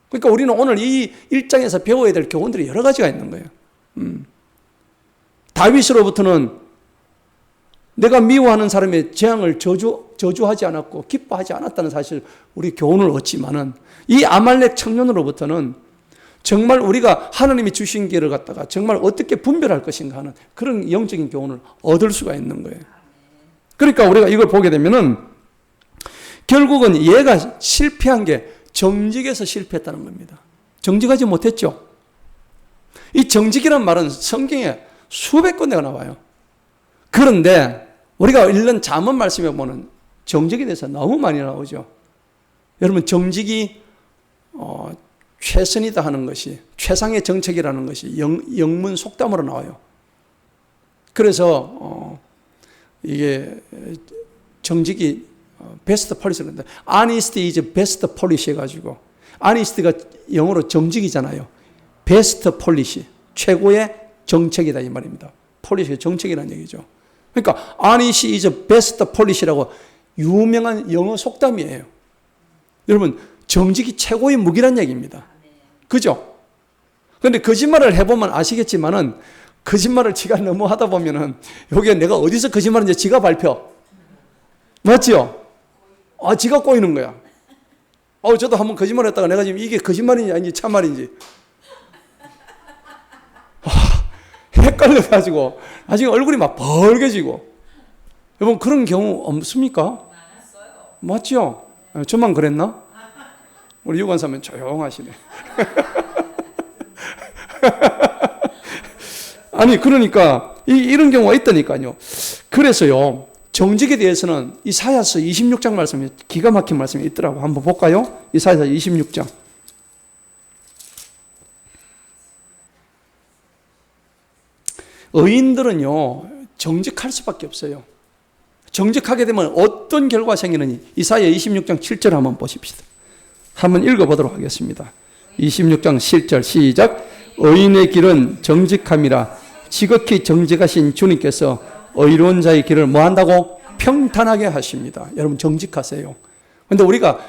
그러니까 우리는 오늘 이 1장에서 배워야 될 교훈들이 여러 가지가 있는 거예요. 다윗으로부터는 내가 미워하는 사람의 재앙을 저주하지 않았고 기뻐하지 않았다는 사실 우리 교훈을 얻지만은, 이 아말렉 청년으로부터는 정말 우리가 하나님이 주신 길을 갖다가 정말 어떻게 분별할 것인가 하는 그런 영적인 교훈을 얻을 수가 있는 거예요. 그러니까 우리가 이걸 보게 되면은 결국은 얘가 실패한 게 정직에서 실패했다는 겁니다. 정직하지 못했죠. 이 정직이란 말은 성경에 수백 군데가 나와요. 그런데 우리가 읽는 잠언 말씀에 보면 정직에 대해서 너무 많이 나오죠. 여러분, 정직이 최선이다 하는 것이, 최상의 정책이라는 것이 영문 속담으로 나와요. 그래서 이게 정직이 베스트 폴리시인데, honesty is best policy 해가지고, honest가 영어로 정직이잖아요. 베스트 폴리시, 최고의 정책이다 이 말입니다. 폴리시가 정책이라는 얘기죠. 그러니까 honesty is best policy라고 유명한 영어 속담이에요. 여러분, 정직이 최고의 무기란 얘기입니다. 그죠? 그런데 거짓말을 해보면 아시겠지만은, 거짓말을 지가 너무 하다 보면은 여기에 내가 어디서 거짓말인지 지가 발표. 맞죠? 지가 꼬이는 거야. 저도 한번 거짓말했다가 내가 지금 이게 거짓말인지 아닌지 참말인지 헷갈려가지고 나중에 얼굴이 막 벌개지고. 여러분, 그런 경우 없습니까? 맞죠? 저만 그랬나? 우리 유관사면 조용하시네. 아니, 그러니까 이런 경우가 있다니까요. 그래서요, 정직에 대해서는 이사야서 26장 말씀에 기가 막힌 말씀이 있더라고. 한번 볼까요? 이사야서 26장. 의인들은요, 정직할 수밖에 없어요. 정직하게 되면 어떤 결과가 생기느니, 이사야 26장 7절 한번 보십시다. 한번 읽어보도록 하겠습니다. 26장 7절 시작. 의인의 길은 정직함이라. 지극히 정직하신 주님께서 의로운 자의 길을 뭐 한다고? 평탄하게 하십니다. 여러분, 정직하세요. 근데 우리가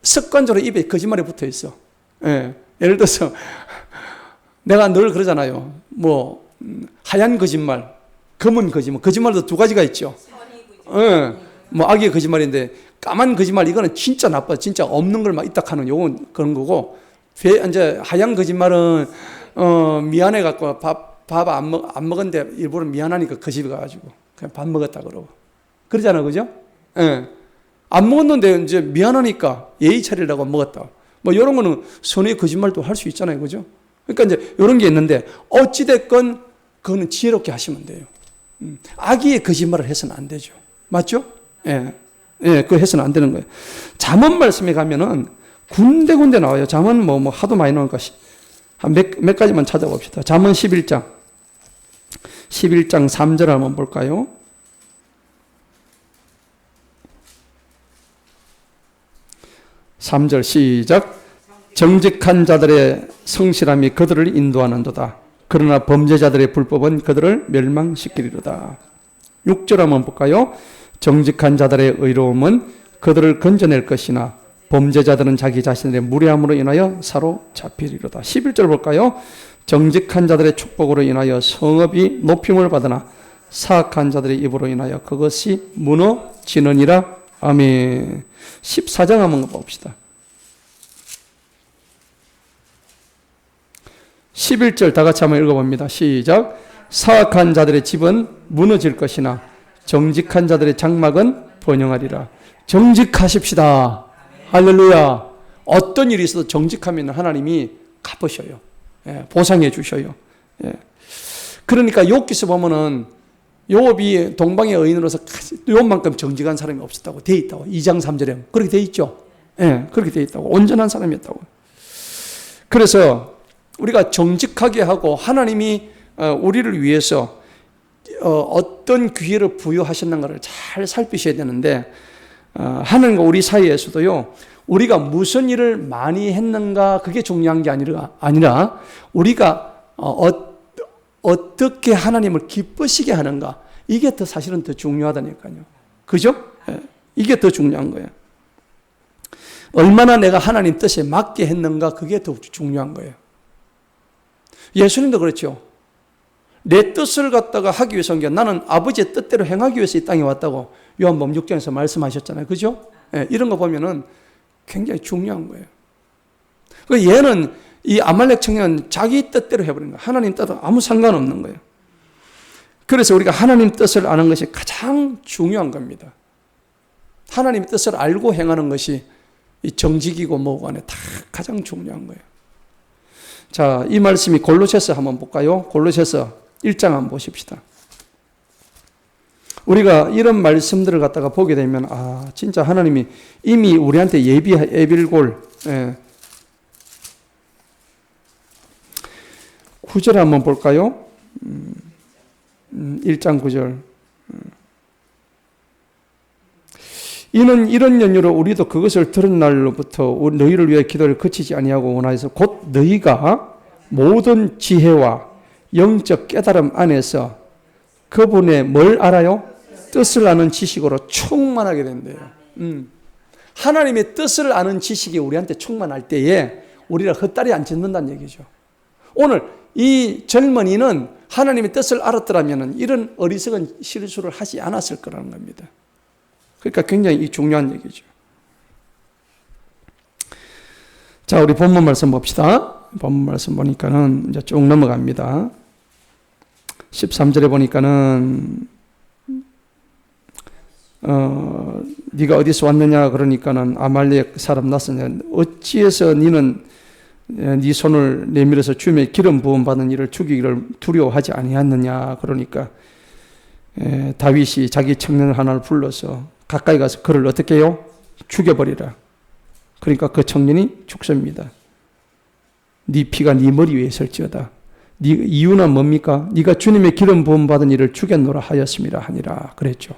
습관적으로 입에 거짓말이 붙어 있어. 예를 들어서 내가 늘 그러잖아요. 하얀 거짓말, 검은 거짓말. 거짓말도 두 가지가 있죠. 악의 거짓말인데, 까만 거짓말, 이거는 진짜 나빠. 진짜 없는 걸 막 이딱하는 요건 그런 거고, 이제 하얀 거짓말은 미안해 갖고 밥 안 먹었는데 일부러 미안하니까 그 집에 가가지고 그냥 밥 먹었다 그러고 그러잖아, 그죠? 안 먹었는데 이제 미안하니까 예의 차리려고 먹었다. 이런 거는 선의 거짓말도 할 수 있잖아요, 그죠? 그러니까 이제 이런 게 있는데, 어찌됐건 그거는 지혜롭게 하시면 돼요. 악의의 거짓말을 해서는 안 되죠. 맞죠? 그거 해서는 안 되는 거예요. 잠언 말씀에 가면은 군데군데 나와요. 잠언 하도 많이 나오니까 한 몇 가지만 찾아봅시다. 잠언 11장 3절 한번 볼까요? (3절) 시작. 정직한 자들의 성실함이 그들을 인도하는도다. 그러나 범죄자들의 불법은 그들을 멸망시키리로다. 6절 한번 볼까요? 정직한 자들의 의로움은 그들을 건져낼 것이나 범죄자들은 자기 자신의 무례함으로 인하여 사로잡히리로다. 11절 볼까요? 정직한 자들의 축복으로 인하여 성읍이 높임을 받으나 사악한 자들의 입으로 인하여 그것이 무너지느니라. 아멘. 14장 한번 봅시다. 11절 다 같이 한번 읽어봅니다. 시작. 사악한 자들의 집은 무너질 것이나 정직한 자들의 장막은 번영하리라. 정직하십시다. 할렐루야. 어떤 일이 있어도 정직하면 하나님이 갚으셔요. 보상해 주셔요. 그러니까 욥기서 보면은 욥이 동방의 의인으로서 욥만큼 정직한 사람이 없었다고 돼 있다고. 2장 3절에 그렇게 돼 있죠. 그렇게 돼 있다고. 온전한 사람이었다고. 그래서 우리가 정직하게 하고 하나님이 우리를 위해서 어떤 기회를 부여하셨는가를 잘 살피셔야 되는데, 하나님과 우리 사이에서도요, 우리가 무슨 일을 많이 했는가 그게 중요한 게 아니라 우리가 어떻게 하나님을 기쁘시게 하는가, 이게 더 사실은 더 중요하다니까요. 그죠? 예, 이게 더 중요한 거예요. 얼마나 내가 하나님 뜻에 맞게 했는가, 그게 더 중요한 거예요. 예수님도 그렇죠. 내 뜻을 갖다가 하기 위해서 온 게, 나는 아버지의 뜻대로 행하기 위해서 이 땅에 왔다고 요한복음 6장에서 말씀하셨잖아요. 그죠? 예, 이런 거 보면은 굉장히 중요한 거예요. 얘는, 이 아말렉 청년은 자기 뜻대로 해버린 거예요. 하나님 뜻은 아무 상관없는 거예요. 그래서 우리가 하나님 뜻을 아는 것이 가장 중요한 겁니다. 하나님 뜻을 알고 행하는 것이 이 정직이고 뭐고 안에 다 가장 중요한 거예요. 자, 이 말씀이 골로새서 한번 볼까요? 골로새서 1장 한번 보십시다. 우리가 이런 말씀들을 갖다가 보게 되면, 아, 진짜 하나님이 이미 우리한테 예빌골, 9절 한번 볼까요? 1장 9절. 이는 이런 연유로 우리도 그것을 들은 날로부터 너희를 위해 기도를 그치지 아니하고 원하여서 곧 너희가 모든 지혜와 영적 깨달음 안에서 그분의 뭘 알아요? 뜻을 아는 지식으로 충만하게 된대요. 하나님의 뜻을 아는 지식이 우리한테 충만할 때에 우리가 헛다리 안 짚는다는 얘기죠. 오늘 이 젊은이는 하나님의 뜻을 알았더라면 이런 어리석은 실수를 하지 않았을 거라는 겁니다. 그러니까 굉장히 중요한 얘기죠. 자, 우리 본문 말씀 봅시다. 본문 말씀 보니까는 이제 쭉 넘어갑니다. 13절에 보니까는 네가 어디서 왔느냐 그러니까는 아말렉 사람 났으냐, 어찌해서 니는 네 손을 내밀어서 주님의 기름 부음 받은 이를 죽이기를 두려워하지 아니하느냐. 그러니까 다윗이 자기 청년 하나를 불러서 가까이 가서 그를 어떻게 해요? 죽여버리라. 그러니까 그 청년이 죽습니다. 네 피가 네 머리 위에 있을지어다. 네 이유는 뭡니까? 네가 주님의 기름 부음 받은 이를 죽였노라 하였음이라 하니라 그랬죠.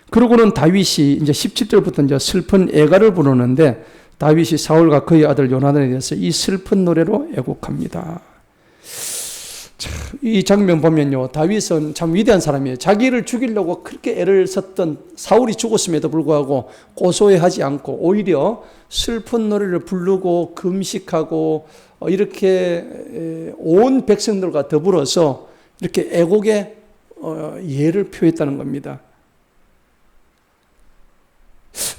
그러고는 다윗이 이제 17절부터 이제 슬픈 애가를 부르는데, 다윗이 사울과 그의 아들 요나단에 대해서 이 슬픈 노래로 애곡합니다. 이 장면 보면요, 다윗은 참 위대한 사람이에요. 자기를 죽이려고 그렇게 애를 썼던 사울이 죽었음에도 불구하고 고소해하지 않고 오히려 슬픈 노래를 부르고 금식하고 이렇게 온 백성들과 더불어서 이렇게 애곡의 예를 표했다는 겁니다.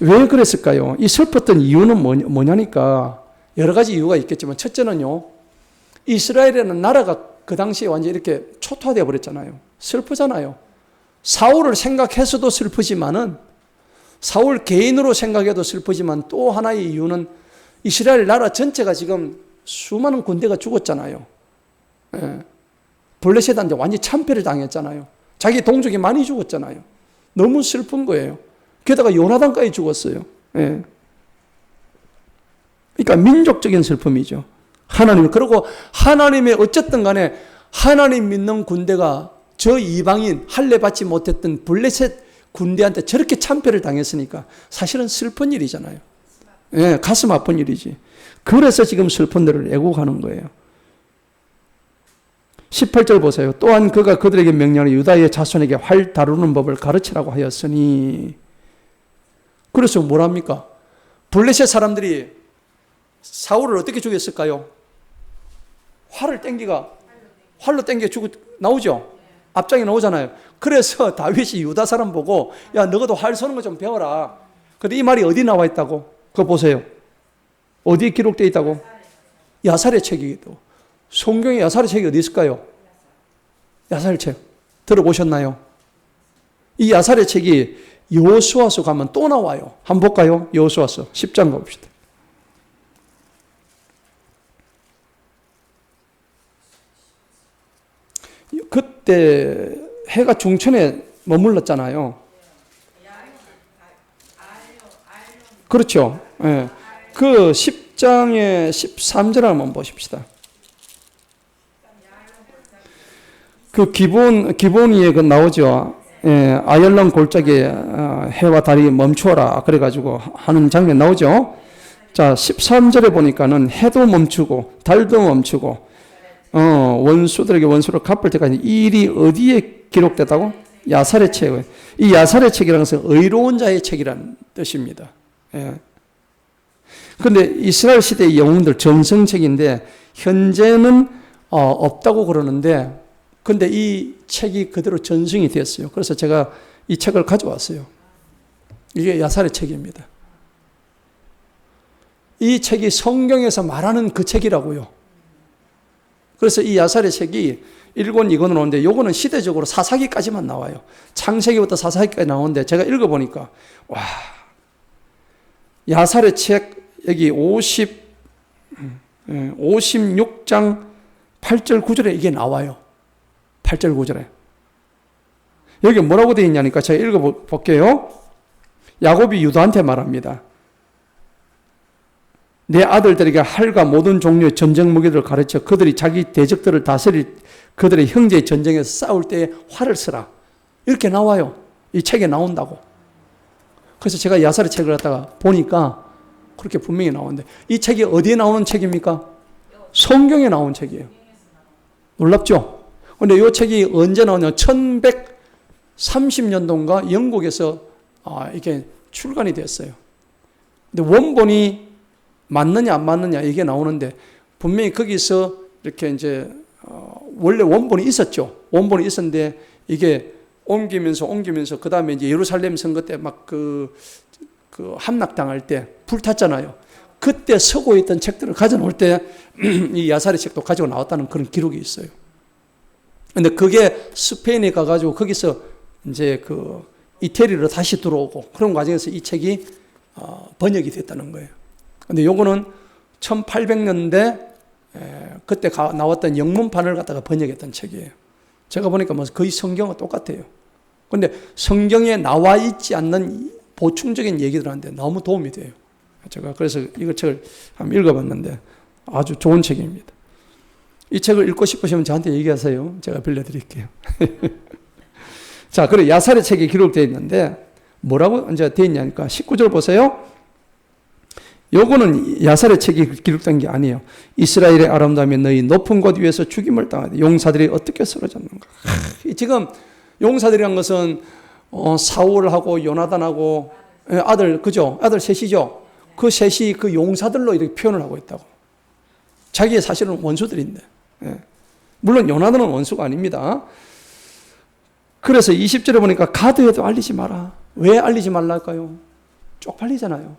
왜 그랬을까요? 이 슬펐던 이유는 뭐냐니까 여러 가지 이유가 있겠지만, 첫째는요, 이스라엘이라는 나라가 그 당시에 완전히 이렇게 초토화되어 버렸잖아요. 슬프잖아요. 사울을 생각해서도 슬프지만은, 사울 개인으로 생각해도 슬프지만, 또 하나의 이유는 이스라엘 나라 전체가 지금 수많은 군대가 죽었잖아요. 블레셋한테 완전히 참패를 당했잖아요. 자기 동족이 많이 죽었잖아요. 너무 슬픈 거예요. 게다가 요나단까지 죽었어요. 예. 그러니까 민족적인 슬픔이죠. 그리고 하나님의 어쨌든 간에 하나님 믿는 군대가 저 이방인 할례 받지 못했던 블레셋 군대한테 저렇게 참패를 당했으니까 사실은 슬픈 일이잖아요. 예, 가슴 아픈 일이지. 그래서 지금 슬픈 데를 애곡하는 거예요. 18절 보세요. 또한 그가 그들에게 명령하여 유다의 자손에게 활 다루는 법을 가르치라고 하였으니. 그래서 뭐랍니까? 블레셋 사람들이 사울을 어떻게 죽였을까요? 활로 땡겨 죽고 나오죠? 앞장에 나오잖아요. 그래서 다윗이 유다 사람 보고, 야, 너희도 활 쏘는 거 좀 배워라. 근데 이 말이 어디 나와 있다고? 그거 보세요. 어디에 기록되어 있다고? 야살의 책이기도. 성경에 야살의 책이 어디 있을까요? 야살의 책. 들어보셨나요? 이 야살의 책이 여호수아서 가면 또 나와요. 한번 볼까요? 여호수아서 10장 봅시다. 그때 해가 중천에 머물렀잖아요. 그렇죠. 예. 그 10장의 13절 한번 보십시다. 그 기본이에 그 나오죠. 예, 아열랑 골짜기에 해와 달이 멈추어라 그래가지고 하는 장면 나오죠. 자, 13절에 보니까는 해도 멈추고 달도 멈추고 원수들에게 원수를 갚을 때까지 이 일이 어디에 기록됐다고? 야살의 책. 이 야살의 책이라는 것은 의로운 자의 책이라는 뜻입니다. 예. 그런데 이스라엘 시대의 영웅들 전성책인데 현재는 없다고 그러는데 근데 이 책이 그대로 전승이 됐어요. 그래서 제가 이 책을 가져왔어요. 이게 야살의 책입니다. 이 책이 성경에서 말하는 그 책이라고요. 그래서 이 야살의 책이 1권, 2권으로 나오는데 요거는 시대적으로 사사기까지만 나와요. 창세기부터 사사기까지 나오는데 제가 읽어보니까 와, 야살의 책 여기 56장 8절 9절에 이게 나와요. 8절 9절에. 여기 뭐라고 되어 있냐니까 제가 읽어볼게요. 야곱이 유다한테 말합니다. 내 아들들에게 활과 모든 종류의 전쟁 무기들을 가르쳐 그들이 자기 대적들을 다스릴 그들의 형제의 전쟁에서 싸울 때에 활을 쓰라. 이렇게 나와요. 이 책에 나온다고. 그래서 제가 야살의 책을 갖다가 보니까 그렇게 분명히 나오는데 이 책이 어디에 나오는 책입니까? 성경에 나온 책이에요. 놀랍죠? 그런데 이 책이 언제 나오냐? 1130년도인가 영국에서 이게 출간이 됐어요. 근데 원본이 맞느냐 안 맞느냐 이게 나오는데 분명히 거기서 이렇게 이제 원래 원본이 있었죠. 원본이 있었는데 이게 옮기면서 그 다음에 이제 예루살렘 선거 때 막 그 함락당할 때 불탔잖아요. 그때 서고 있던 책들을 가져놓을 때 이 야살의 책도 가지고 나왔다는 그런 기록이 있어요. 근데 그게 스페인에 가가지고 거기서 이제 그 이태리로 다시 들어오고 그런 과정에서 이 책이 번역이 됐다는 거예요. 근데 요거는 1800년대 그때 나왔던 영문판을 갖다가 번역했던 책이에요. 제가 보니까 뭐 거의 성경과 똑같아요. 근데 성경에 나와 있지 않는 보충적인 얘기들한테 너무 도움이 돼요. 제가 그래서 이 책을 한번 읽어봤는데 아주 좋은 책입니다. 이 책을 읽고 싶으시면 저한테 얘기하세요. 제가 빌려드릴게요. 자, 그리고 야살의 책이 기록되어 있는데 뭐라고 이제 되어 있냐니까 19절 보세요. 요거는 야살의 책이 기록된 게 아니에요. 이스라엘의 아름다움이 너희 높은 곳 위에서 죽임을 당하되 용사들이 어떻게 쓰러졌는가. 지금 용사들이란 것은 사울하고 요나단하고 아들, 그죠? 아들 셋이죠? 그 셋이 그 용사들로 이렇게 표현을 하고 있다고. 자기의 사실은 원수들인데. 물론 요나단은 원수가 아닙니다. 그래서 20절에 보니까 가드에도 알리지 마라. 왜 알리지 말랄까요? 쪽팔리잖아요.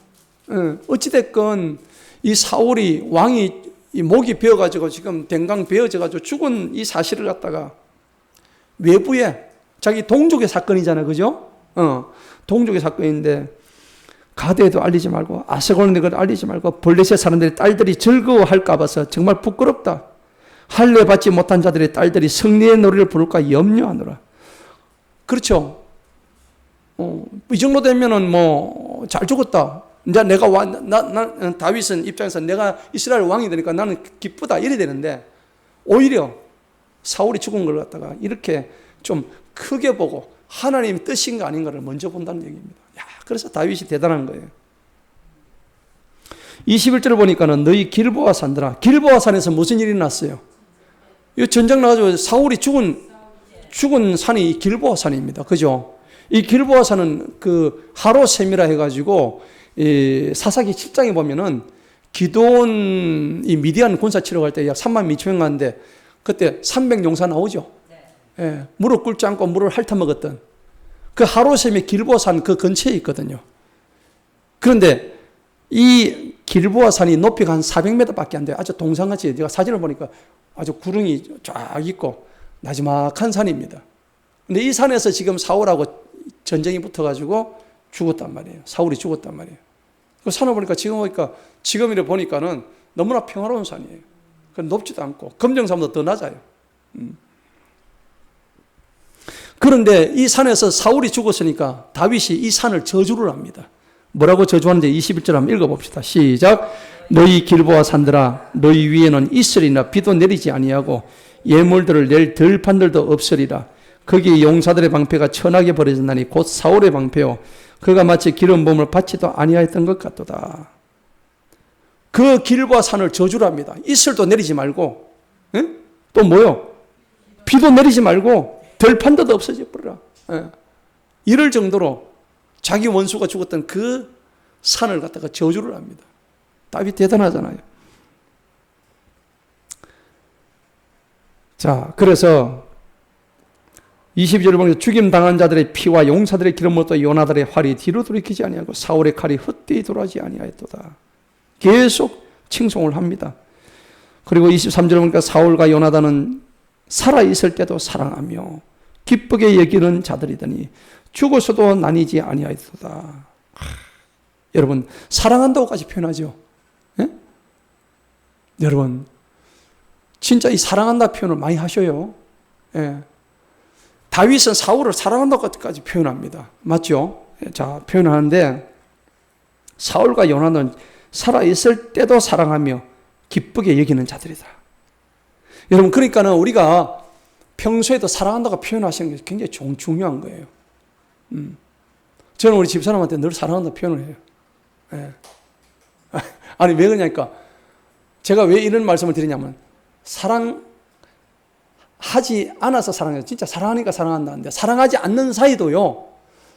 어찌됐건 이 사울이 왕이 이 목이 베어가지고 지금 댕강 베어져가지고 죽은 이 사실을 갖다가 외부에 자기 동족의 사건이잖아요. 그죠? 동족의 사건인데 가드에도 알리지 말고 아세골네도 알리지 말고 블레셋 사람들의 딸들이 즐거워할까 봐서 정말 부끄럽다. 할례 받지 못한 자들의 딸들이 승리의 노래를 부를까 염려하노라. 그렇죠. 이 정도 되면은 뭐 잘 죽었다. 이제 내가 다윗은 입장에서 내가 이스라엘 왕이 되니까 나는 기쁘다 이래 되는데 오히려 사울이 죽은 걸 갖다가 이렇게 좀 크게 보고 하나님의 뜻인가 아닌가를 먼저 본다는 얘기입니다. 야, 그래서 다윗이 대단한 거예요. 21절을 보니까는 너희 길보아 산들아. 길보아 산에서 무슨 일이 났어요? 이 전쟁 나가지고 사울이 죽은 산이 길보아 산입니다. 그죠? 이 길보아 산은 그 하로셈이라 해가지고 이 사사기 7장에 보면은 기드온 이 미디안 군사 치러 갈 때 약 3만 미천명 가는데 그때 300용사 나오죠. 예, 무릎 꿇지 않고 물을 핥아먹었던 그 하로셈의 길보아 산 그 근처에 있거든요. 그런데 이 길보아 산이 높이가 한 400m밖에 안 돼요. 아주 동상같이 제가 사진을 보니까 아주 구릉이 쫙 있고 나지막한 산입니다. 근데 이 산에서 지금 사울하고 전쟁이 붙어가지고 죽었단 말이에요. 사울이 죽었단 말이에요. 그 산을 보니까 지금이래 보니까는 너무나 평화로운 산이에요. 높지도 않고 검정산보다 더 낮아요. 그런데 이 산에서 사울이 죽었으니까 다윗이 이 산을 저주를 합니다. 뭐라고 저주하는지 21절 한번 읽어봅시다. 시작. 너희 길보아 산들아 너희 위에는 있으리나 비도 내리지 아니하고 예물들을 낼 들판들도 없으리라. 거기 용사들의 방패가 천하게 버려졌나니 곧 사울의 방패요 그가 마치 기름 부음을 받지도 아니하였던 것 같도다. 그 길보아 산을 저주를 합니다. 이슬도 내리지 말고 또 뭐요? 비도 내리지 말고 들판도 없어져 버려라. 예. 이럴 정도로 자기 원수가 죽었던 그 산을 갖다가 저주를 합니다. 다윗 대단하잖아요. 자, 그래서 22절을 보면 죽임 당한 자들의 피와 용사들의 기름부터 요나단의 활이 뒤로 돌이키지 아니하고 사울의 칼이 헛되이 돌아지 아니하였도다. 계속 칭송을 합니다. 그리고 23절을 보니까 사울과 요나단은 살아있을 때도 사랑하며 기쁘게 여기는 자들이더니 죽어서도 나뉘지 아니하였도다. 여러분, 사랑한다고까지 표현하죠. 예? 여러분, 진짜 이 사랑한다 표현을 많이 하셔요. 예. 다윗은 사울을 사랑한다고까지 표현합니다. 맞죠? 자, 표현하는데 사울과 요나단은 살아있을 때도 사랑하며 기쁘게 여기는 자들이다. 여러분, 그러니까는 우리가 평소에도 사랑한다고 표현하시는 게 굉장히 중요한 거예요. 저는 우리 집사람한테 늘 사랑한다 표현을 해요. 예. 아니, 왜 그러냐니까 제가 왜 이런 말씀을 드리냐면 사랑하지 않아서 사랑해요. 진짜 사랑하니까 사랑한다는데 사랑하지 않는 사이도요.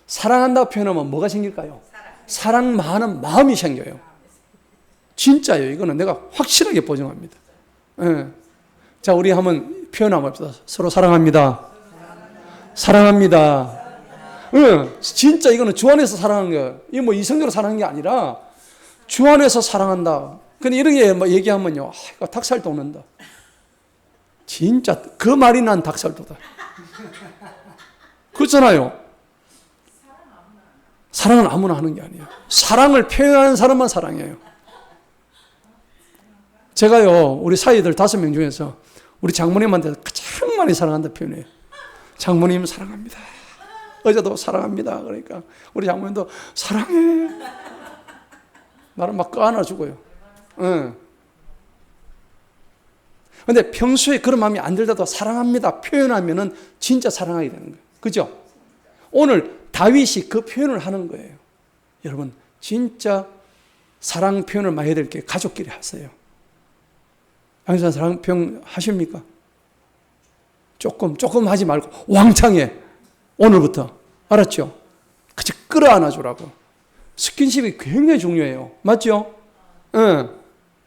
사랑한다고 표현하면 뭐가 생길까요? 사랑하는 마음이 생겨요. 진짜요. 이거는 내가 확실하게 보증합니다. 예. 자, 우리 한번 표현 한번 합시다. 서로 사랑합니다. 사랑합니다. 예. 진짜 이거는 주 안에서 사랑하는 거예요. 이게 뭐 이성적으로 사랑하는 게 아니라 주 안에서 사랑한다. 근데 이렇게 얘기하면요. 이거 닭살 돋는다. 진짜 그 말이 난 닭살 돋아. 그렇잖아요. 사랑은 아무나 하는 게 아니에요. 사랑을 표현하는 사람만 사랑해요. 제가요, 우리 사위들 5명 중에서 우리 장모님한테 가장 많이 사랑한다 표현해요. 장모님 사랑합니다. 어제도 사랑합니다. 그러니까 우리 장모님도 사랑해. 나를 막 껴안아주고요. 응. 근데 평소에 그런 마음이 안 들더라도 사랑합니다 표현하면은 진짜 사랑하게 되는 거예요. 그죠? 오늘 다윗이 그 표현을 하는 거예요. 여러분, 진짜 사랑 표현을 많이 해야 될 게 가족끼리 하세요. 양산 사랑 표현 하십니까? 조금 하지 말고 왕창해. 오늘부터. 알았죠? 같이 끌어안아 주라고. 스킨십이 굉장히 중요해요. 맞죠? 응.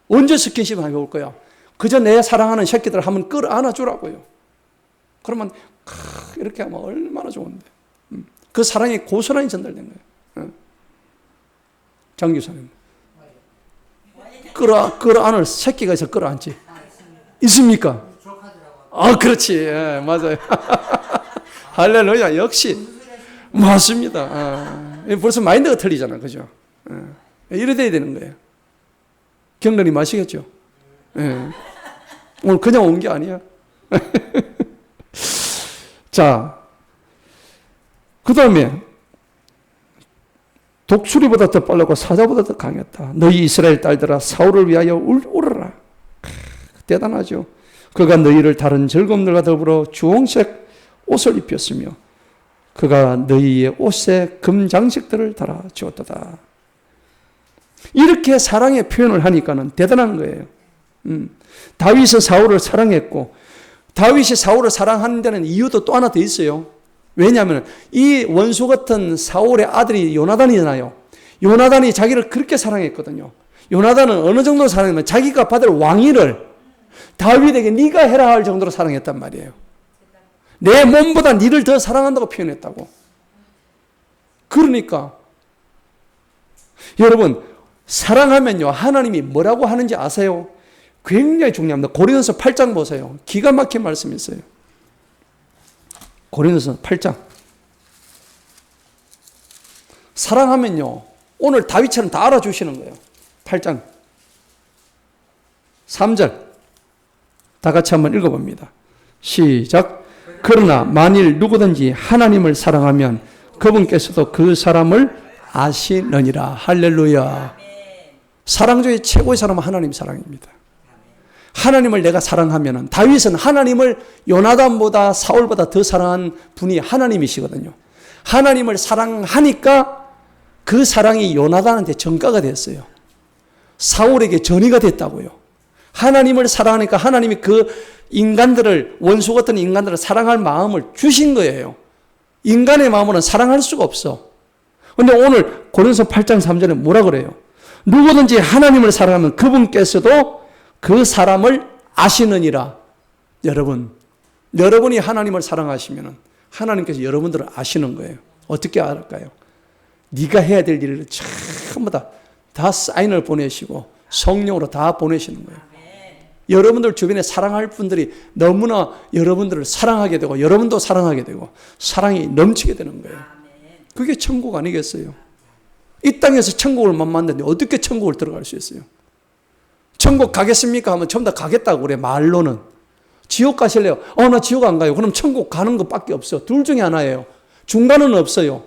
언제 스킨십 해볼 거야? 그저 내 사랑하는 새끼들 한번 끌어안아 주라고요. 그러면 이렇게 하면 얼마나 좋은데. 그 사랑이 고스란히 전달된 거예요. 응. 장 교사님. 끌어안을 새끼가 있어 끌어안지. 있습니까? 아, 그렇지. 예, 맞아요. 할렐루야. 역시. 맞습니다. 벌써 마인드가 틀리잖아. 그죠? 이래 돼야 되는 거예요. 경련이 마시겠죠? 예. 오늘 그냥 온 게 아니야. 자, 그 다음에 독수리보다 더 빠르고 사자보다 더 강했다. 너희 이스라엘 딸들아 사울을 위하여 울어라. 대단하죠. 그가 너희를 다른 즐거움들과 더불어 주홍색 옷을 입혔으며 그가 너희의 옷에 금장식들을 달아 주었다. 이렇게 사랑의 표현을 하니까는 대단한 거예요. 다윗은 사울을 사랑했고 다윗이 사울을 사랑하는 데는 이유도 또 하나 더 있어요. 왜냐하면 이 원수 같은 사울의 아들이 요나단이잖아요. 요나단이 자기를 그렇게 사랑했거든요. 요나단은 어느 정도 사랑했냐면 자기가 받을 왕위를 다윗에게 네가 해라 할 정도로 사랑했단 말이에요. 내 몸보다 네를 더 사랑한다고 표현했다고. 그러니까 여러분 사랑하면요 하나님이 뭐라고 하는지 아세요? 굉장히 중요합니다. 고린도서 8장 보세요. 기가 막힌 말씀이 있어요. 고린도서 8장. 사랑하면요 오늘 다윗처럼 다 알아주시는 거예요. 8장 3절 다 같이 한번 읽어봅니다. 시작. 그러나 만일 누구든지 하나님을 사랑하면 그분께서도 그 사람을 아시느니라. 할렐루야. 사랑 중에 최고의 사람은 하나님 사랑입니다. 하나님을 내가 사랑하면 다윗은 하나님을 요나단보다 사울보다 더 사랑한 분이 하나님이시거든요. 하나님을 사랑하니까 그 사랑이 요나단한테 전가가 됐어요. 사울에게 전이가 됐다고요. 하나님을 사랑하니까 하나님이 그 인간들을, 원수 같은 인간들을 사랑할 마음을 주신 거예요. 인간의 마음으로는 사랑할 수가 없어. 근데 오늘 고린도서 8장 3절에 뭐라 그래요? 누구든지 하나님을 사랑하면 그분께서도 그 사람을 아시느니라. 여러분이 하나님을 사랑하시면 하나님께서 여러분들을 아시는 거예요. 어떻게 알까요? 네가 해야 될 일을 전부 다 사인을 보내시고 성령으로 다 보내시는 거예요. 여러분들 주변에 사랑할 분들이 너무나 여러분들을 사랑하게 되고 여러분도 사랑하게 되고 사랑이 넘치게 되는 거예요. 그게 천국 아니겠어요? 이 땅에서 천국을 못 만드는데 어떻게 천국을 들어갈 수 있어요? 천국 가겠습니까? 하면 전부 다 가겠다고 그래, 말로는. 지옥 가실래요? 나 지옥 안 가요. 그럼 천국 가는 것밖에 없어. 둘 중에 하나예요. 중간은 없어요.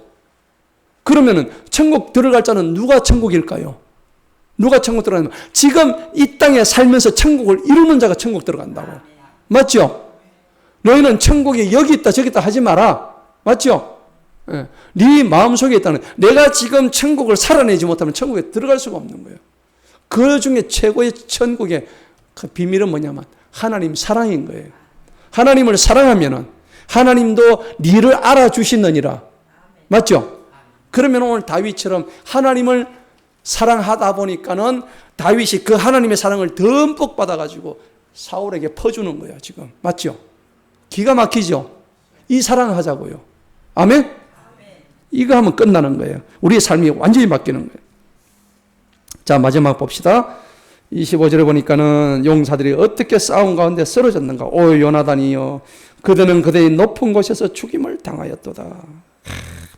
그러면은 천국 들어갈 자는 누가 천국일까요? 누가 천국 들어가면 지금 이 땅에 살면서 천국을 이루는 자가 천국 들어간다고. 맞죠? 너희는 천국이 여기 있다 저기 있다 하지 마라. 맞죠? 네. 네 마음속에 있다는, 내가 지금 천국을 살아내지 못하면 천국에 들어갈 수가 없는 거예요. 그 중에 최고의 천국의 그 비밀은 뭐냐면 하나님 사랑인 거예요. 하나님을 사랑하면은 하나님도 니를 알아주시느니라. 맞죠? 그러면 오늘 다윗처럼 하나님을 사랑하다 보니까는 다윗이 그 하나님의 사랑을 듬뿍 받아가지고 사울에게 퍼주는 거예요, 지금. 맞죠? 기가 막히죠? 이 사랑하자고요. 아멘? 이거 하면 끝나는 거예요. 우리의 삶이 완전히 바뀌는 거예요. 자, 마지막 봅시다. 25절에 보니까는 용사들이 어떻게 싸움 가운데 쓰러졌는가. 오 요나단이여, 그들은 그대의 높은 곳에서 죽임을 당하였도다.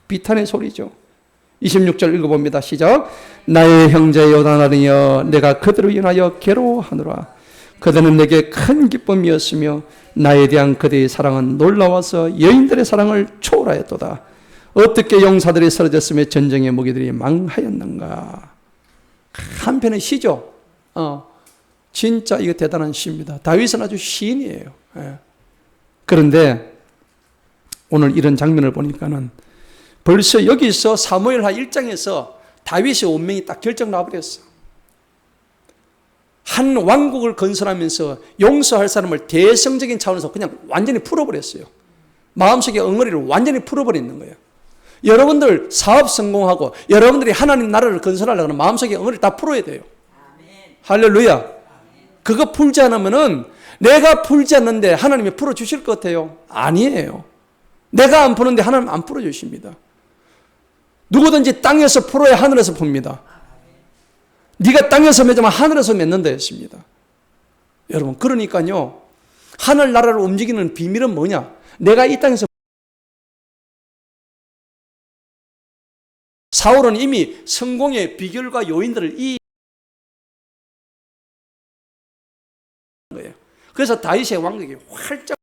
비탄의 소리죠. 26절 읽어봅니다. 시작. 나의 형제 요나단이여, 내가 그들을 인하여 괴로워하노라. 그들은 내게 큰 기쁨이었으며 나에 대한 그들의 사랑은 놀라워서 여인들의 사랑을 초월하였도다. 어떻게 용사들이 쓰러졌으며 전쟁의 무기들이 망하였는가. 한편의 시죠. 진짜 이거 대단한 시입니다. 다윗은 아주 시인이에요. 그런데 오늘 이런 장면을 보니까는 벌써 여기서 사무엘하 1장에서 다윗의 운명이 딱 결정 나버렸어. 한 왕국을 건설하면서 용서할 사람을 대성적인 차원에서 그냥 완전히 풀어버렸어요. 마음속의 엉어리를 완전히 풀어버리는 거예요. 여러분들 사업 성공하고 여러분들이 하나님 나라를 건설하려면 마음속의 엉어리를 다 풀어야 돼요. 할렐루야. 그거 풀지 않으면은 내가 풀지 않는데 하나님이 풀어주실 것 같아요? 아니에요. 내가 안 푸는데 하나님 안 풀어주십니다. 누구든지 땅에서 풀어야 하늘에서 풉니다. 네가 땅에서 맺으면 하늘에서 맺는다 했습니다. 여러분, 그러니까요, 하늘나라를 움직이는 비밀은 뭐냐? 내가 이 땅에서 사울은 이미 성공의 비결과 요인들을 거예요. 그래서 다윗의 왕국이 활짝.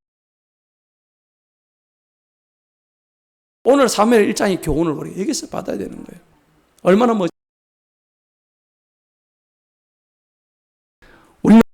오늘 사무엘 1장의 교훈을 우리 여기서 받아야 되는 거예요. 얼마나